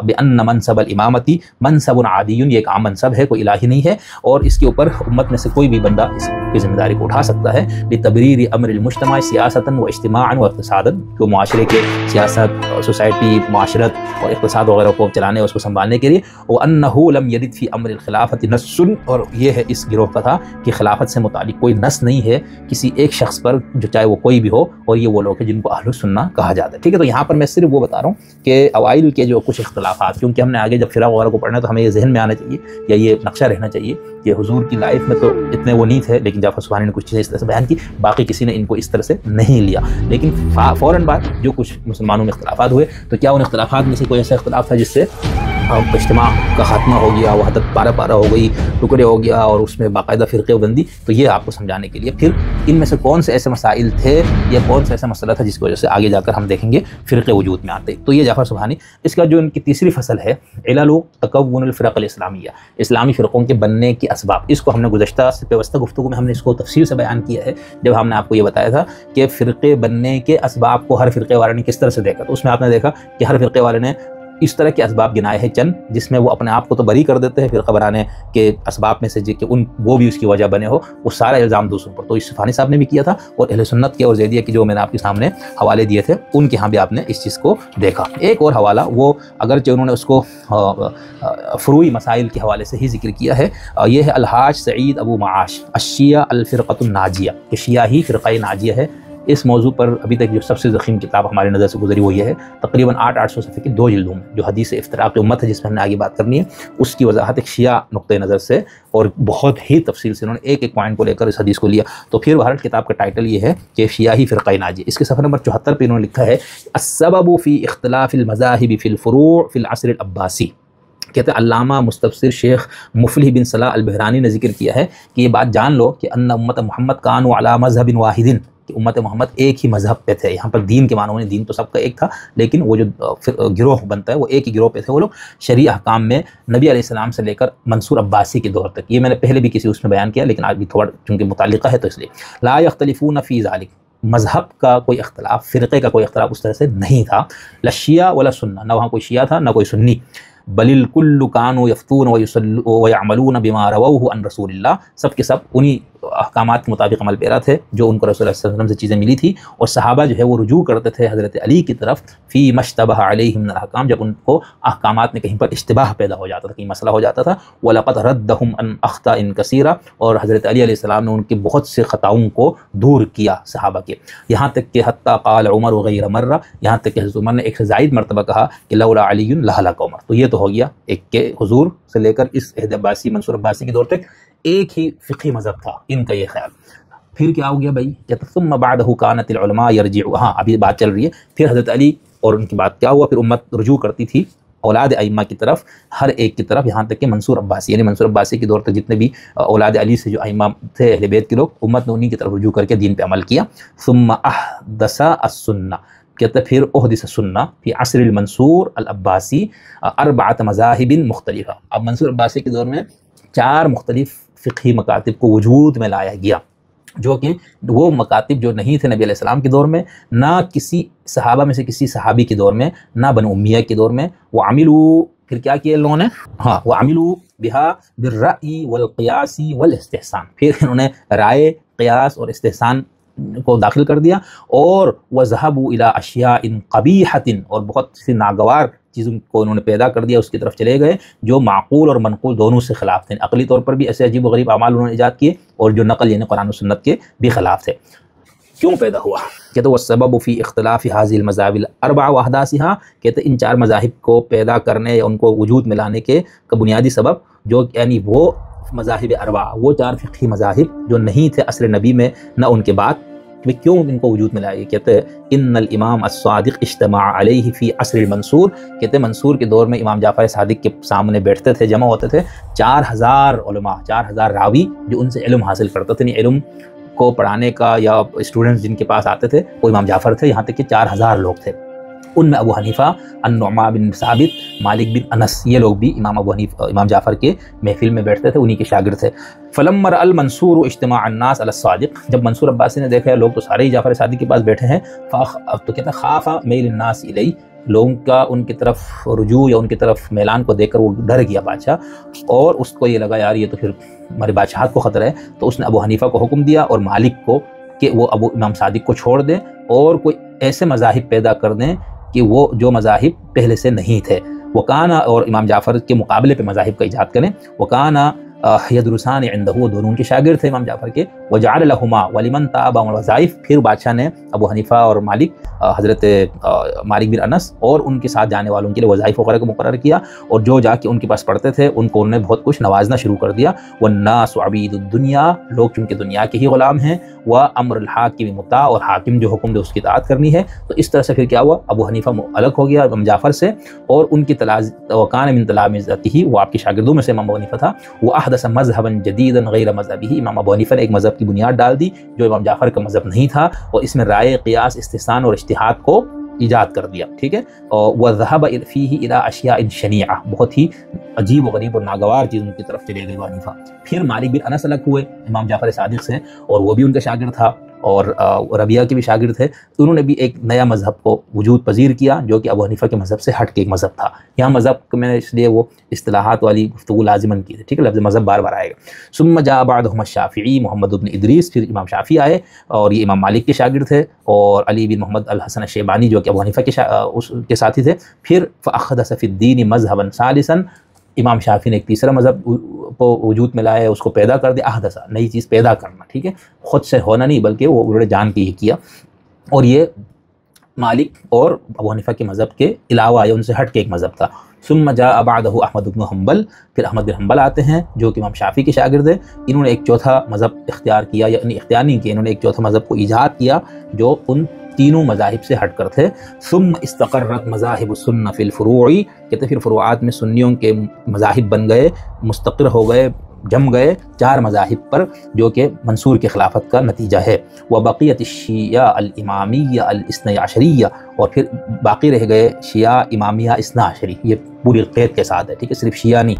بأن منصب الامامتی منصب عادی، یہ ایک عام منصب ہے، کوئی الہی نہیں ہے، اور اس کے اوپر امت میں سے کوئی بھی بندہ کی ذمہ داری کو اٹھا سکتا ہے لتبریر امر المجتمع سیاستاً و اجتماعاً و اقتصاداً، جو معاشرے کے سیاست، سوسائٹی، معاشرت اور اقتصاد وغیرہ کو چلانے اور اس کو سنبھالنے کے لیے، وَأَنَّهُ لَمْ يَرِدْ فِي أَمْرِ الْخِلَافَةِ نَصٌّ، اور یہ ہے اس گروہ کا تھا کہ خلافت سے متعلق کوئی نص نہیں ہے کسی ایک شخص پر، جو چاہے وہ کوئی بھی ہو، اور یہ وہ لوگ ہیں جن کو اہل السنہ کہا جاتا ہے. ٹھیک ہے، تو یہاں پر میں صرف وہ بتا رہا ہوں کہ اوائل کے جو کچھ اختلافات، کیونکہ ہم نے آگے جب فرق وغیرہ کو پڑھنا ہے تو ہمیں یہ ذہن میں آنا چاہیے یا یہ نقشہ رہنا چاہیے کہ حضور کی لائف میں تو اتنے وہ نہیں تھے، لیکن جعفر سبحانی نے کچھ چیزیں اس طرح سے بیان کی، باقی کسی نے ان کو اس طرح سے نہیں لیا. لیکن فوراً بعد جو کچھ مسلمانوں میں اختلافات ہوئے، تو کیا ان اختلافات میں سے کوئی ایسا اختلاف تھا جس سے اجتماع کا خاتمہ ہو گیا، وحدت پارہ پارہ ہو گئی، ٹکڑے ہو گیا اور اس میں باقاعدہ فرقے بندی؟ تو یہ آپ کو سمجھانے کے لیے پھر ان میں سے کون سے ایسے مسائل تھے یا کون سا ایسا مسئلہ تھا جس کی وجہ سے آگے جا کر ہم دیکھیں گے فرقے وجود میں آتے. تو یہ جعفر سبحانی، اس کا جو ان کی تیسری فصل ہے علل تکون الفرق الاسلامیہ، اسلامی فرقوں کے بننے کے اسباب، اس کو ہم نے گزشتہ پیوستہ گفتگو میں ہم نے اس کو تفصیل سے بیان کیا ہے، جب ہم نے آپ کو یہ بتایا تھا کہ فرقے بننے کے اسباب کو ہر فرقے والے نے کس طرح سے دیکھا. تو اس میں آپ نے دیکھا کہ ہر فرقے والے نے اس طرح کے اسباب گنائے ہیں چند، جس میں وہ اپنے آپ کو تو بری کر دیتے ہیں فرقہ بنانے کے اسباب میں سے کہ وہ بھی اس کی وجہ بنے ہو، وہ سارا الزام دوسروں پر. تو اس سبحانی صاحب نے بھی کیا تھا، اور اہل سنت کے اور زیدیہ کے جو میں نے آپ کے سامنے حوالے دیے تھے ان کے ہاں بھی آپ نے اس چیز کو دیکھا. ایک اور حوالہ، وہ اگرچہ انہوں نے اس کو فروعی مسائل کے حوالے سے ہی ذکر کیا ہے، یہ ہے الحاج سعید ابو معاش الشیعہ الفرقۃ الناجیہ، کہ شیعہ ہی فرقہ ناجیہ ہے. اس موضوع پر ابھی تک جو سب سے ضخیم کتاب ہماری نظر سے گزری وہ یہ ہے، تقریباً 800 صفحے کی 2 جلدوں میں، جو حدیث افتراق امت ہے جس میں ہم نے آگے بات کرنی ہے، اس کی وضاحت ایک شیعہ نقطۂ نظر سے اور بہت ہی تفصیل سے انہوں نے ایک ایک پوائنٹ کو لے کر اس حدیث کو لیا. تو پھر بہرحال کتاب کا ٹائٹل یہ ہے کہ شیعہ ہی فرقہ ناجیہ. اس کے صفحہ نمبر 74 پہ انہوں نے لکھا ہے السبب فی اختلاف المذاہب فی الفروع فی العصر العباسی. کہتے ہیں علامہ مستبصر شیخ مفلح بن صلاح البحرانی نے ذکر کیا ہے کہ یہ بات جان لو کہ ان امت محمد کانوا علی مذہب واحد، کہ امت محمد ایک ہی مذہب پہ تھے. یہاں پر دین کے معنوں میں دین تو سب کا ایک تھا، لیکن وہ جو گروہ بنتا ہے وہ ایک ہی گروہ پہ تھے وہ لوگ. شرعی احکام میں نبی علیہ السلام سے لے کر منصور عباسی کے دور تک، یہ میں نے پہلے بھی کسی اس میں بیان کیا لیکن آج بھی تھوڑا چونکہ متعلقہ ہے تو اس لیے لا یختلفون فی ذالک، مذہب کا کوئی اختلاف، فرقے کا کوئی اختلاف اس طرح سے نہیں تھا. لا شیعہ ولا سنہ، نہ وہاں کوئی شیعہ تھا نہ کوئی سنی. بل الکل کانوا یفتون ویعملون بما رووہ عن رسول اللہ، سب کے سب انہی احکامات کے مطابق عمل پیرا تھے جو ان کو رسول اللہ صلی اللہ علیہ وسلم سے چیزیں ملی تھی. اور صحابہ جو ہے وہ رجوع کرتے تھے حضرت علی کی طرف فی مشتبہ علیہ من الاحکام، جب ان کو احکامات میں کہیں پر اشتباہ پیدا ہو جاتا تھا، کہیں مسئلہ ہو جاتا تھا. وَلَقَدْ رَدَّهُمْ عَنْ أَخْطَاءٍ كَثِيرَةٍ، اور حضرت علی علیہ السلام نے ان کے بہت سے خطاؤں کو دور کیا صحابہ کے، یہاں تک کہ حتیٰ قال عمر غیر مرہ، یہاں تک کہ حضرت عمر نے ایک سے زائد مرتبہ کہا کہ لولا علی لہلک عمر. تو یہ تو ہو گیا ایک کہ حضور سے لے کر اس عہد عباسی منصور عباسی کے دور تک ایک ہی فقہی مذہب تھا ان کا، یہ خیال. پھر کیا ہو گیا بھائی، کہ ثم بعدہ کانت العلماء یرجعوا، ہاں ابھی بات چل رہی ہے. پھر حضرت علی اور ان کی بات کیا ہوا، پھر امت رجوع کرتی تھی اولاد ائمہ کی طرف، ہر ایک کی طرف، یہاں تک کہ منصور عباسی، یعنی منصور عباسی کے دور تک جتنے بھی اولاد علی سے جو ائمہ تھے اہل بیت کے لوگ، امت نے انہی کی طرف رجوع کر کے دین پہ عمل کیا. ثم احدث السنہ، کہتے ہیں پھر احدث السنہ فی عصر المنصور العباسی 4 مذاہب مختلفہ. اب منصور عباسی کے دور میں 4 مختلف فقہی مکاتب کو وجود میں لایا گیا، جو کہ وہ مکاتب جو نہیں تھے نبی علیہ السلام کے دور میں، نہ کسی صحابہ میں سے کسی صحابی کے دور میں، نہ بنو امیہ کے دور میں. وعملوا، پھر کیا کیا ان لوگوں نے، ہاں وعملوا بہا بالرأی والقیاس والاستحسان، پھر انہوں نے رائے، قیاس اور استحسان کو داخل کر دیا. اور وذهبوا الى اشیاء قبیحۃ، اور بہت سی ناگوار چیزوں کو انہوں نے پیدا کر دیا، اس کی طرف چلے گئے جو معقول اور منقول دونوں سے خلاف تھے. عقلی طور پر بھی ایسے عجیب و غریب اعمال انہوں نے ایجاد کیے، اور جو نقل یعنی قرآن و سنت کے بھی خلاف تھے. کیوں پیدا ہوا، کہتے والسبب فی اختلاف هذه المذاہب الاربع واحداثها، کہتے ان 4 مذاہب کو پیدا کرنے یا ان کو وجود میں لانے کے بنیادی سبب، جو یعنی وہ مذاہب اربع، وہ 4 فقہی مذاہب جو نہیں تھے عصر نبی میں نہ ان کے بعد، کیوں ان کو وجود میں لائے. کہتے ہیں ان الامام الصادق اجتمع علیہ فی عصر المنصور، کہتے ہیں منصور کے دور میں امام جعفر صادق کے سامنے بیٹھتے تھے، جمع ہوتے تھے 4000 علماء، 4000 راوی جو ان سے علم حاصل کرتے تھے. علم کو پڑھانے کا یا اسٹوڈنٹس جن کے پاس آتے تھے وہ امام جعفر تھے، یہاں تک کہ 4000 لوگ تھے. ان میں ابو حنیفہ، النعمان بن ثابت، مالک بن انس، یہ لوگ بھی امام جعفر کے محفل میں بیٹھتے تھے، انہی کے شاگرد تھے. فلما رأى المنصور اجتماع الناس على الصادق، جب منصور عباسی نے دیکھا لوگ تو سارے ہی جعفر صادق کے پاس بیٹھے ہیں، تو کہتا خاف میل الناس الیہ، لوگوں کا ان کی طرف رجوع یا ان کی طرف میلان کو دیکھ کر وہ ڈر گیا بادشاہ، اور اس کو یہ لگا یار یہ تو پھر ہماری بادشاہت کو خطرہ ہے، تو اس نے ابو حنیفہ کو حکم دیا اور مالک کو کہ وہ امام صادق کو چھوڑ دیں اور کوئی ایسے مذاہب پیدا کر دیں کہ وہ جو مذاہب پہلے سے نہیں تھے، وکانا، اور امام جعفر کے مقابلے پہ مذاہب کا ایجاد کریں، وکانا یدرسان عندہ، وہ دونوں ان کے شاگرد تھے امام جعفر کے، وجعل لہما ولمن تابع الوظائف، پھر بادشاہ نے ابو حنیفہ اور مالک، حضرت مالک بن انس اور ان کے ساتھ جانے والوں کے لیے وظائف وغیرہ کو مقرر کیا، اور جو جا کے ان کے پاس پڑھتے تھے ان کو انہوں نے بہت کچھ نوازنا شروع کر دیا۔ والناس عبید الدنیا، لوگ چونکہ دنیا کے ہی غلام ہیں، وامر الحاکم مطاع، اور حاکم جو حکم دے اس کی اطاعت کرنی ہے۔ تو اس طرح سے پھر کیا ہوا، ابو حنیفہ الگ ہو گیا امام جعفر سے، اور ان کی وکان من تلامذتہ، وہ آپ کے شاگردوں میں سے امام ابو حنیفہ تھا، واحدث مذهبا جديدا غیر مذهبه، امام ابو حنیفہ نے ایک مذہب کی بنیاد ڈال دی جو امام جعفر کا مذہب نہیں تھا، اور اس میں رائے، قیاس، استحسان اور اجتہاد کو ایجاد کر دیا، ٹھیک ہے، اور وذهب فيه الى اشیاء شنیعہ، بہت ہی عجیب و غریب اور ناگوار چیزوں کی طرف چلے گئے ابو حنیفہ۔ پھر مالک بن انس الگ ہوئے امام جعفر صادق سے، اور وہ بھی ان کا شاگرد تھا، اور ربیعہ کے بھی شاگرد تھے، تو انہوں نے بھی ایک نیا مذہب کو وجود پذیر کیا جو کہ ابو حنیفہ کے مذہب سے ہٹ کے ایک مذہب تھا۔ یہاں مذہب کو میں نے اس لیے وہ اصطلاحات والی گفتگو لازماً کی تھی، ٹھیک ہے، لفظ مذہب بار بار آئے گا۔ ثم جاء بعدهم الشافعی، محمد بن ادریس، پھر امام شافعی آئے، اور یہ امام مالک کے شاگرد تھے، اور علی بن محمد الحسن الشیبانی جو کہ ابو حنیفہ کے ساتھی تھے۔ پھر فاحدث فی الدین مذہبا ثالثا، امام شافعی نے ایک تیسرا مذہب کو وجود میں لایا، اس کو پیدا کر دیا، احدث، نئی چیز پیدا کرنا، ٹھیک ہے، خود سے ہونا نہیں بلکہ وہ انہوں نے جان کے یہ کیا، اور یہ مالک اور ابو حنیفہ کے مذہب کے علاوہ یا ان سے ہٹ کے ایک مذہب تھا۔ ثم جاء بعدہ احمد بن حنبل، پھر احمد بن حنبل آتے ہیں جو کہ امام شافعی کے شاگرد ہیں، انہوں نے ایک چوتھا مذہب اختیار کیا، یعنی اختیار نہیں کیا، انہوں نے ایک چوتھا مذہب کو ایجاد کیا جو ان تینوں مذاہب سے ہٹ کر تھے۔ ثم استقرت مذاہب السنہ فی الفروع، کہتے پھر فروعات میں سنیوں کے مذاہب بن گئے، مستقر ہو گئے، جم گئے 4 مذاہب پر، جو کہ منصور کی خلافت کا نتیجہ ہے۔ وبقیت الشیعہ الامامیہ الاثنی عشریہ، اور پھر باقی رہ گئے شیعہ امامیہ اثنا عشری، یہ پوری قید کے ساتھ ہے، ٹھیک ہے، صرف شیعہ نہیں،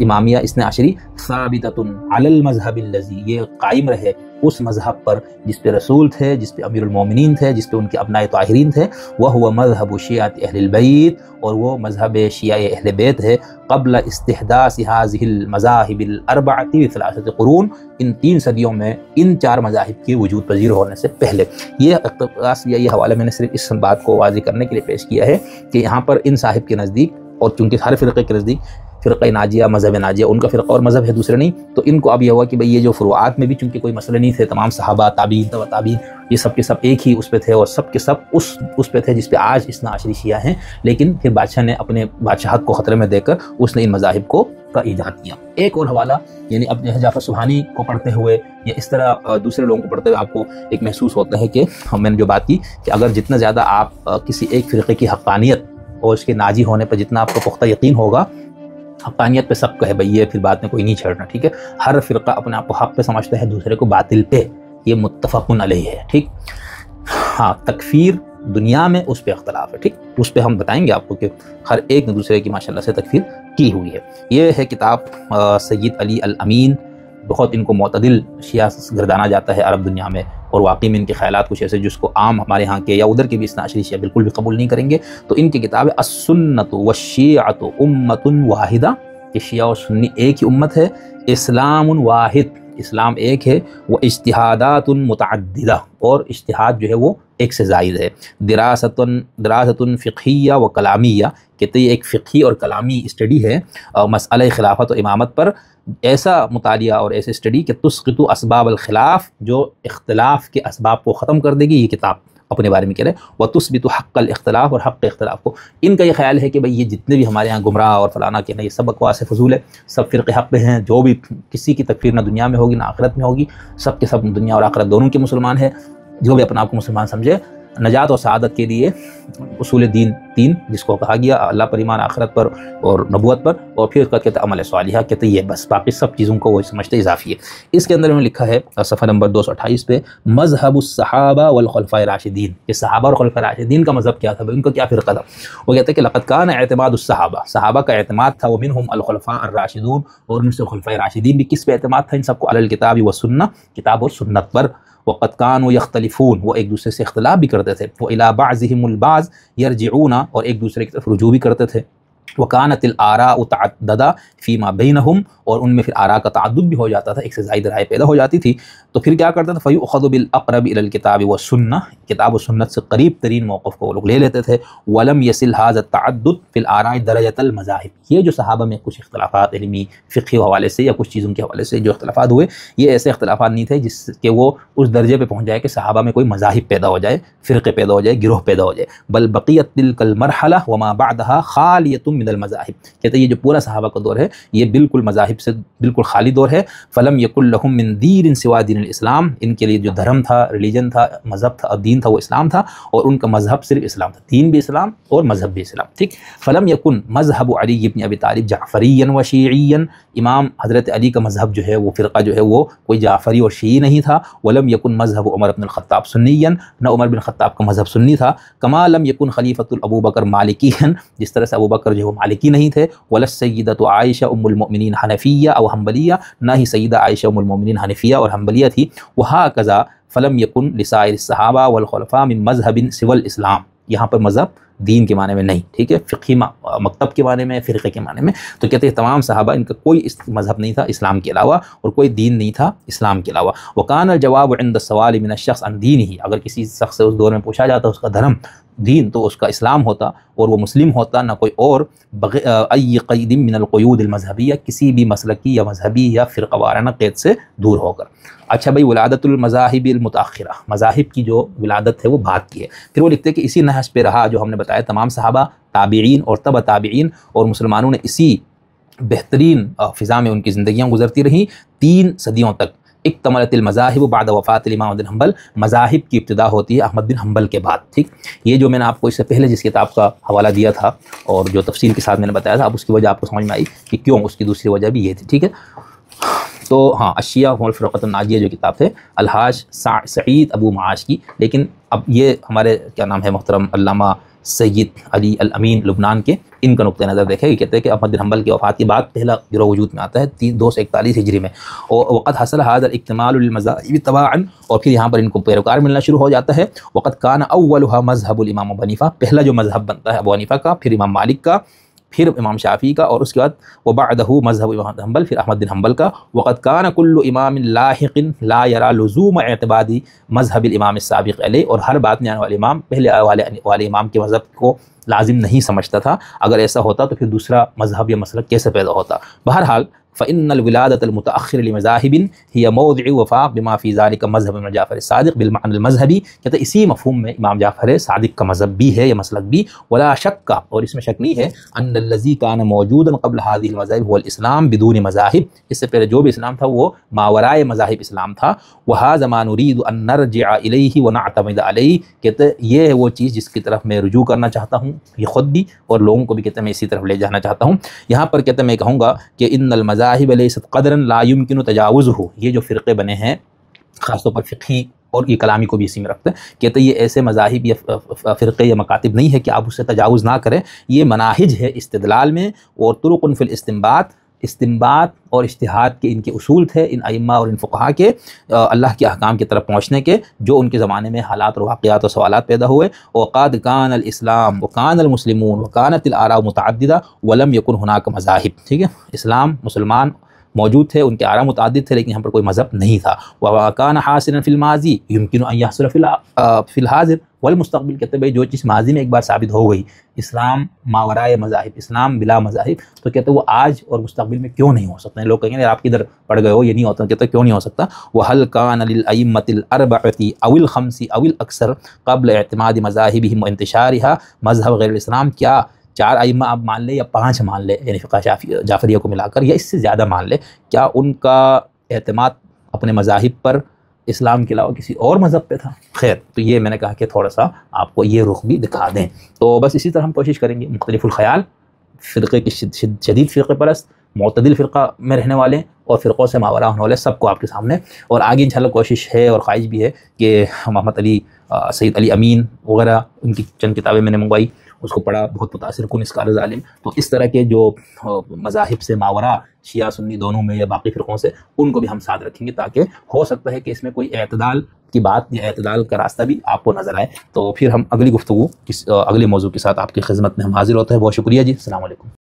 امامیہ اثنا عشری، ثابتۃ علی المذہب الذی، یہ قائم رہے اس مذہب پر جس پہ رسول تھے، جس پہ امیر المومنین تھے، جس پہ ان کے ابناء طاہرین تھے، وہو مذہب شیعۃ اہل البیت، اور وہ مذہب شیعہ اہل بیت ہے، قبل استحداث هذه المذاہب الاربعۃ بثلاثۃ قرون، ان 3 صدیوں میں ان 4 مذاہب کے وجود پذیر ہونے سے پہلے۔ یہ اقتباس یا یہ حوالہ میں نے صرف اس بات کو واضح کرنے کے لیے پیش کیا ہے کہ یہاں پر ان صاحب کے نزدیک، اور چونکہ ہر فرقے کے نزدیک فرقہ ناجیہ، مذہب ناجیہ ان کا فرقہ اور مذہب ہے، دوسرے نہیں، تو ان کو اب یہ ہوا کہ بھئی یہ جو فروعات میں بھی چونکہ کوئی مسئلہ نہیں تھے، تمام صحابہ، تابعین، تبع تابعین، یہ سب کے سب ایک ہی اس پہ تھے، اور سب کے سب اس پہ تھے جس پہ آج اثنا عشری شیعہ ہیں، لیکن پھر بادشاہ نے اپنے بادشاہت کو خطرے میں دے کر اس نے ان مذاہب کو کا ایجاد کیا۔ ایک اور حوالہ، یعنی اب جعفر سبحانی کو پڑھتے ہوئے یا اس طرح دوسرے لوگوں کو پڑھتے ہوئے آپ کو ایک محسوس ہوتا ہے کہ میں نے جو بات کی کہ اگر جتنا زیادہ آپ کسی ایک فرقے کی حقانیت اور اس کے ناجی ہونے پر جتنا آپ کو پختہ یقین ہوگا، حقانیت پہ سب کا ہے بھئی، یہ پھر بات میں کوئی نہیں چھیڑنا، ٹھیک ہے، ہر فرقہ اپنے آپ کو حق پہ سمجھتا ہے، دوسرے کو باطل پہ، یہ متفق علیہ ہے، ٹھیک۔ ہاں، تکفیر دنیا میں اس پہ اختلاف ہے، ٹھیک، اس پہ ہم بتائیں گے آپ کو کہ ہر ایک نے دوسرے کی ماشاءاللہ سے تکفیر کی ہوئی ہے۔ یہ ہے کتاب سید علی الامین، بہت ان کو معتدل شیعہ گردانا جاتا ہے عرب دنیا میں، اور واقعی میں ان کے خیالات کچھ ایسے جس کو عام ہمارے ہاں کے یا ادھر کے بھی اثنا عشری شیعہ بالکل بھی قبول نہیں کریں گے۔ تو ان کی کتاب ہے السنۃ والشیعۃ امۃ واحدہ، کہ شیعہ و سنی ایک ہی امت ہے، اسلام واحد، اسلام ایک ہے، وہ اجتہادات متعددہ، اور اجتہاد جو ہے وہ ایک سے زائد ہے، دراست فقہیہ و کلامیہ، کہتے ہیں ایک فقہی اور کلامی اسٹڈی ہے مسئلہ خلافت و امامت پر، ایسا مطالعہ اور ایسے اسٹڈی کہ تسقط اسباب الخلاف، جو اختلاف کے اسباب کو ختم کر دے گی، یہ کتاب اپنے بارے میں کہہ رہے ہیں، وتثبت حق الاختلاف، اور حق اختلاف کو۔ ان کا یہ خیال ہے کہ بھئی یہ جتنے بھی ہمارے ہاں گمراہ اور فلانا کہنا، یہ سب بکواس فضول ہے، سب فرقے حق پہ ہیں، جو بھی کسی کی تکفیر نہ دنیا میں ہوگی نہ آخرت میں ہوگی، سب کے سب دنیا اور آخرت دونوں کے مسلمان ہیں، جو بھی اپنا آپ کو مسلمان سمجھے، نجات و سعادت کے لیے اصول دین 3 جس کو کہا گیا، اللہ پر ایمان، آخرت پر اور نبوت پر، اور پھر کہتے ہیں عمل صالحہ، کہتے ہیں یہ بس، باقی سب چیزوں کو وہ سمجھتے اضافی ہے۔ اس کے اندر انہوں نے لکھا ہے صفحہ نمبر 228 پہ، مذہب الصحابہ والخلفاء الراشدین، کہ صحابہ اور خلفاء راشدین کا مذہب کیا تھا، ان کا کیا فرقہ تھا۔ وہ کہتے ہیں کہ لقد کان اعتماد الصحابہ، صحابہ کا اعتماد تھا، ومنہم الخلفاء الراشدون، اور ان سے خلفاء راشدین بھی کس پہ اعتماد تھا، ان سب کو علی الکتاب والسنہ، کتاب اور سنت پر، وقد كانوا يختلفون، وہ ایک دوسرے سے اختلاف بھی کرتے تھے، وإلى بعضهم البعض يرجعون، اور ایک دوسرے کی طرف رجوع بھی کرتے تھے، وكانت الآراء تعددا فيما بينهم، اور ان میں پھر آراء کا تعدد بھی ہو جاتا تھا، ایک سے زائد رائے پیدا ہو جاتی تھی، تو پھر کیا کرتا تھا فيؤخذ بالأقرب إلى الكتاب والسنة، کتاب و سنت سے قریب ترین موقف کو وہ لوگ لے لیتے تھے، ولم يصل هذا التعدد في الآراء درجة المذاهب، یہ جو صحابہ میں کچھ اختلافات علمی فقہی حوالے سے یا کچھ چیزوں کے حوالے سے جو اختلافات ہوئے، یہ ایسے اختلافات نہیں تھے جس کہ وہ اس درجے پہ پہنچ جائے کہ صحابہ میں کوئی مذاہب پیدا ہو جائے، فرقے پیدا ہو جائے، گروہ پیدا ہو جائے، بل بقیت تلک المرحلہ وما بعدها خالیۃ من المذاہب، کہتے ہیں یہ جو پورا صحابہ کا دور ہے یہ بالکل مذاہب سے بالکل خالی دور ہے، فلم یکن لہم من دین سوا دین الاسلام، ان کے لیے جو دھرم تھا، ریلیجن تھا، مذہب تھا، دین تھا، وہ اسلام تھا، اور ان کا مذہب صرف اسلام تھا، دین بھی اسلام اور مذہب بھی اسلام، ٹھیک۔ فلم یکن مذہب علی بن ابی طالب جعفریا و شیعیا، امام حضرت علی کا مذہب جو ہے وہ فرقہ جو ہے وہ کوئی جعفری اور شیعی نہیں تھا، ولم یکن مذہب عمر بن الخطاب سنیا، نہ عمر بن خطاب کا مذہب سنی تھا، کما لم یکن خلیفۃ ابو بکر مالکیا، جس طرح سے ابو بکر جو ہے وہ مالکی نہیں تھے، ولا السیدۃ عائشہ ام المؤمنین حنفیہ او حنبلیہ، نہ ہی سیدہ عائشہ ام المؤمنین حنفیہ اور حنبلیہ تھی، وہکذا فلم یکن لسائر الصحابہ والخلفاء من مذہب سوى الاسلام، یہاں پر مذہب دین کے معنی میں نہیں، ٹھیک ہے، فقہی مکتب کے معنی میں، فرقے کے معنی میں، تو کہتے ہیں تمام صحابہ ان کا کوئی مذہب نہیں تھا اسلام کے علاوہ، اور کوئی دین نہیں تھا اسلام کے علاوہ، وکان الجواب عند السوال من الشخص عن دینہ، اگر کسی شخص سے اس دور میں پوچھا جاتا اس کا دھرم دین تو اس کا اسلام ہوتا اور وہ مسلم ہوتا، نہ کوئی اور، ای قید من القیود المذہبیہ، کسی بھی مسلکی یا مذہبی یا فرقہ وارانہ قید سے دور ہو کر۔ اچھا بھائی، ولادت المذاہب المتاخرہ، مذاہب کی جو ولادت ہے وہ بعد کی ہے، پھر وہ لکھتے ہیں کہ اسی نہج پہ رہا جو ہم نے بتایا، تمام صحابہ، تابعین اور تبع تابعین اور مسلمانوں نے اسی بہترین فضا میں ان کی زندگیاں گزرتی رہیں 3 صدیوں تک۔ اکتملت المذاہب بعد وفات الامام احمد بن حنبل، مذاہب کی ابتدا ہوتی ہے احمد بن حنبل کے بعد، ٹھیک۔ یہ جو میں نے آپ کو اس سے پہلے جس کتاب کا حوالہ دیا تھا اور جو تفصیل کے ساتھ میں نے بتایا تھا، اب اس کی وجہ آپ کو سمجھ میں آئی کہ کیوں، اس کی دوسری وجہ بھی یہ تھی، ٹھیک ہے۔ تو ہاں، الشیعہ هم الفرقۃ الناجیہ جو کتاب ہے الحاج سعید ابو معاش کی، لیکن اب یہ ہمارے کیا نام ہے محترم علامہ سید علی الامین لبنان کے، ان کا نقطہ نظر دیکھیں، یہ کہتے ہیں کہ احمد بن حنبل کی وفات کے بعد پہلا گروہ وجود میں آتا ہے 241 ہجری میں، اور وقت حاصل هذا الاکتمال للمذاہب تبعا، اور پھر یہاں پر ان کو پیروکار ملنا شروع ہو جاتا ہے، وقت کان اولها مذہب الامام ابو حنیفہ، پہلا جو مذہب بنتا ہے ابو حنیفہ کا، پھر امام مالک کا، پھر امام شافعی کا، اور اس کے بعد وبعدہ مذہب امام حنبل، پھر احمد بن حنبل کا، وقد کان کل امام لاحق لا یرا لزوم اعتبادی مذہب الامام السابق علیہ، اور ہر بعد میں آنے والے امام پہلے والے امام کے مذہب کو لازم نہیں سمجھتا تھا، اگر ایسا ہوتا تو پھر دوسرا مذہب یا مسلک کیسے پیدا ہوتا۔ بہرحال فإن الولادة المتأخر لمذاهب هي موضع وفاق بما في ذلك مذهب امام جعفر الصادق بالمعنى المذهبی، کہتے اسی مفہوم میں امام جعفر صادق کا مذہب بھی ہے یا مسلک بھی، ولا شک، اور اس میں شک نہیں ہے، ان الذي كان موجودا قبل هذه المذاهب هو الاسلام بدون مذاہب، اس سے پہلے جو بھی اسلام تھا وہ ماورائے مذاہب اسلام تھا، وهذا ما نريد ان نرجع اليه ونعتمد عليه، کہتے یہ ہے وہ چیز جس کی طرف میں رجوع کرنا چاہتا ہوں، یہ خود بھی اور لوگوں کو بھی کہتے میں اسی طرف لے جانا چاہتا ہوں۔ یہاں پر کہتے میں کہوں گا کہ ان المذاہب لیست قدرا لا يمكن تجاوزه، یہ جو فرقے بنے ہیں خاص طور پر فقہی اور یہ کلامی کو بھی اسی میں رکھتے ہیں، کہتے یہ ایسے مذاہب یا فرقے یا مکاتب نہیں ہے کہ آپ اس سے تجاوز نہ کریں، یہ مناہج ہے استدلال میں، اور طرق فی استنباط اور اجتہاد کے ان کے اصول تھے، ان ائمہ اور ان فقہا کے، اللہ کے احکام کی طرف پہنچنے کے، جو ان کے زمانے میں حالات اور واقعات اور سوالات پیدا ہوئے، وقد کان الاسلام وکان المسلمون وکانت الاراء متعددہ ولم یکن هناک مذاہب، ٹھیک ہے، اسلام مسلمان موجود تھے، ان کے آراء متعدد تھے، لیکن یہاں پر کوئی مذہب نہیں تھا، وَكَانَ حَاصِلًا فِي الْمَاضِي يُمْكِنُ أَن يَحْصُلَ فِي الْحَاضِرِ والمستقبل، کہتے ہیں جو چیز ماضی میں ایک بار ثابت ہو گئی، اسلام ماورائے مذاہب، اسلام بلا مذاہب، تو کہتے ہیں وہ آج اور مستقبل میں کیوں نہیں ہو سکتے ہیں؟ لوگ کہیں گے آپ کدھر پڑ گئے ہو، یہ نہیں ہوتا، کہتے ہیں کیوں نہیں ہو سکتا، وَهَلْ كَانَ لِلْأَئِمَّةِ الْأَرْبَعَةِ أَوِ الْخَمْسِ أَوِ الْأَكْثَرِ قبل اعتماد مذاہبہم وانتشارها مذہب غیر الاسلام، کیا 4 ائمہ آپ مان لیں یا 5 مان لیں، یعنی فقہ جعفریہ کو ملا کر، یا اس سے زیادہ مان لیں، کیا ان کا اعتماد اپنے مذاہب پر اسلام کے علاوہ کسی اور مذہب پہ تھا؟ خیر، تو یہ میں نے کہا کہ تھوڑا سا آپ کو یہ رخ بھی دکھا دیں، تو بس اسی طرح ہم کوشش کریں گے، مختلف الخیال، فرقے کی شدید فرقے پرست، معتدل فرقہ میں رہنے والے اور فرقوں سے ماورا ہونے والے، سب کو آپ کے سامنے، اور آگے انشاءاللہ کوشش ہے اور خواہش بھی ہے کہ محمد علی سید علی امین وغیرہ ان کی چند کتابیں میں نے منگوائی، اس کو پڑھا، بہت متاثر کن اسکالرز عالم، تو اس طرح کے جو مذاہب سے ماورا، شیعہ سنی دونوں میں یا باقی فرقوں سے، ان کو بھی ہم ساتھ رکھیں گے، تاکہ ہو سکتا ہے کہ اس میں کوئی اعتدال کی بات یا اعتدال کا راستہ بھی آپ کو نظر آئے. تو پھر ہم اگلی گفتگو اگلے موضوع کے ساتھ آپ کی خدمت میں ہم حاضر ہوتے ہیں. بہت شکریہ جی. السلام علیکم.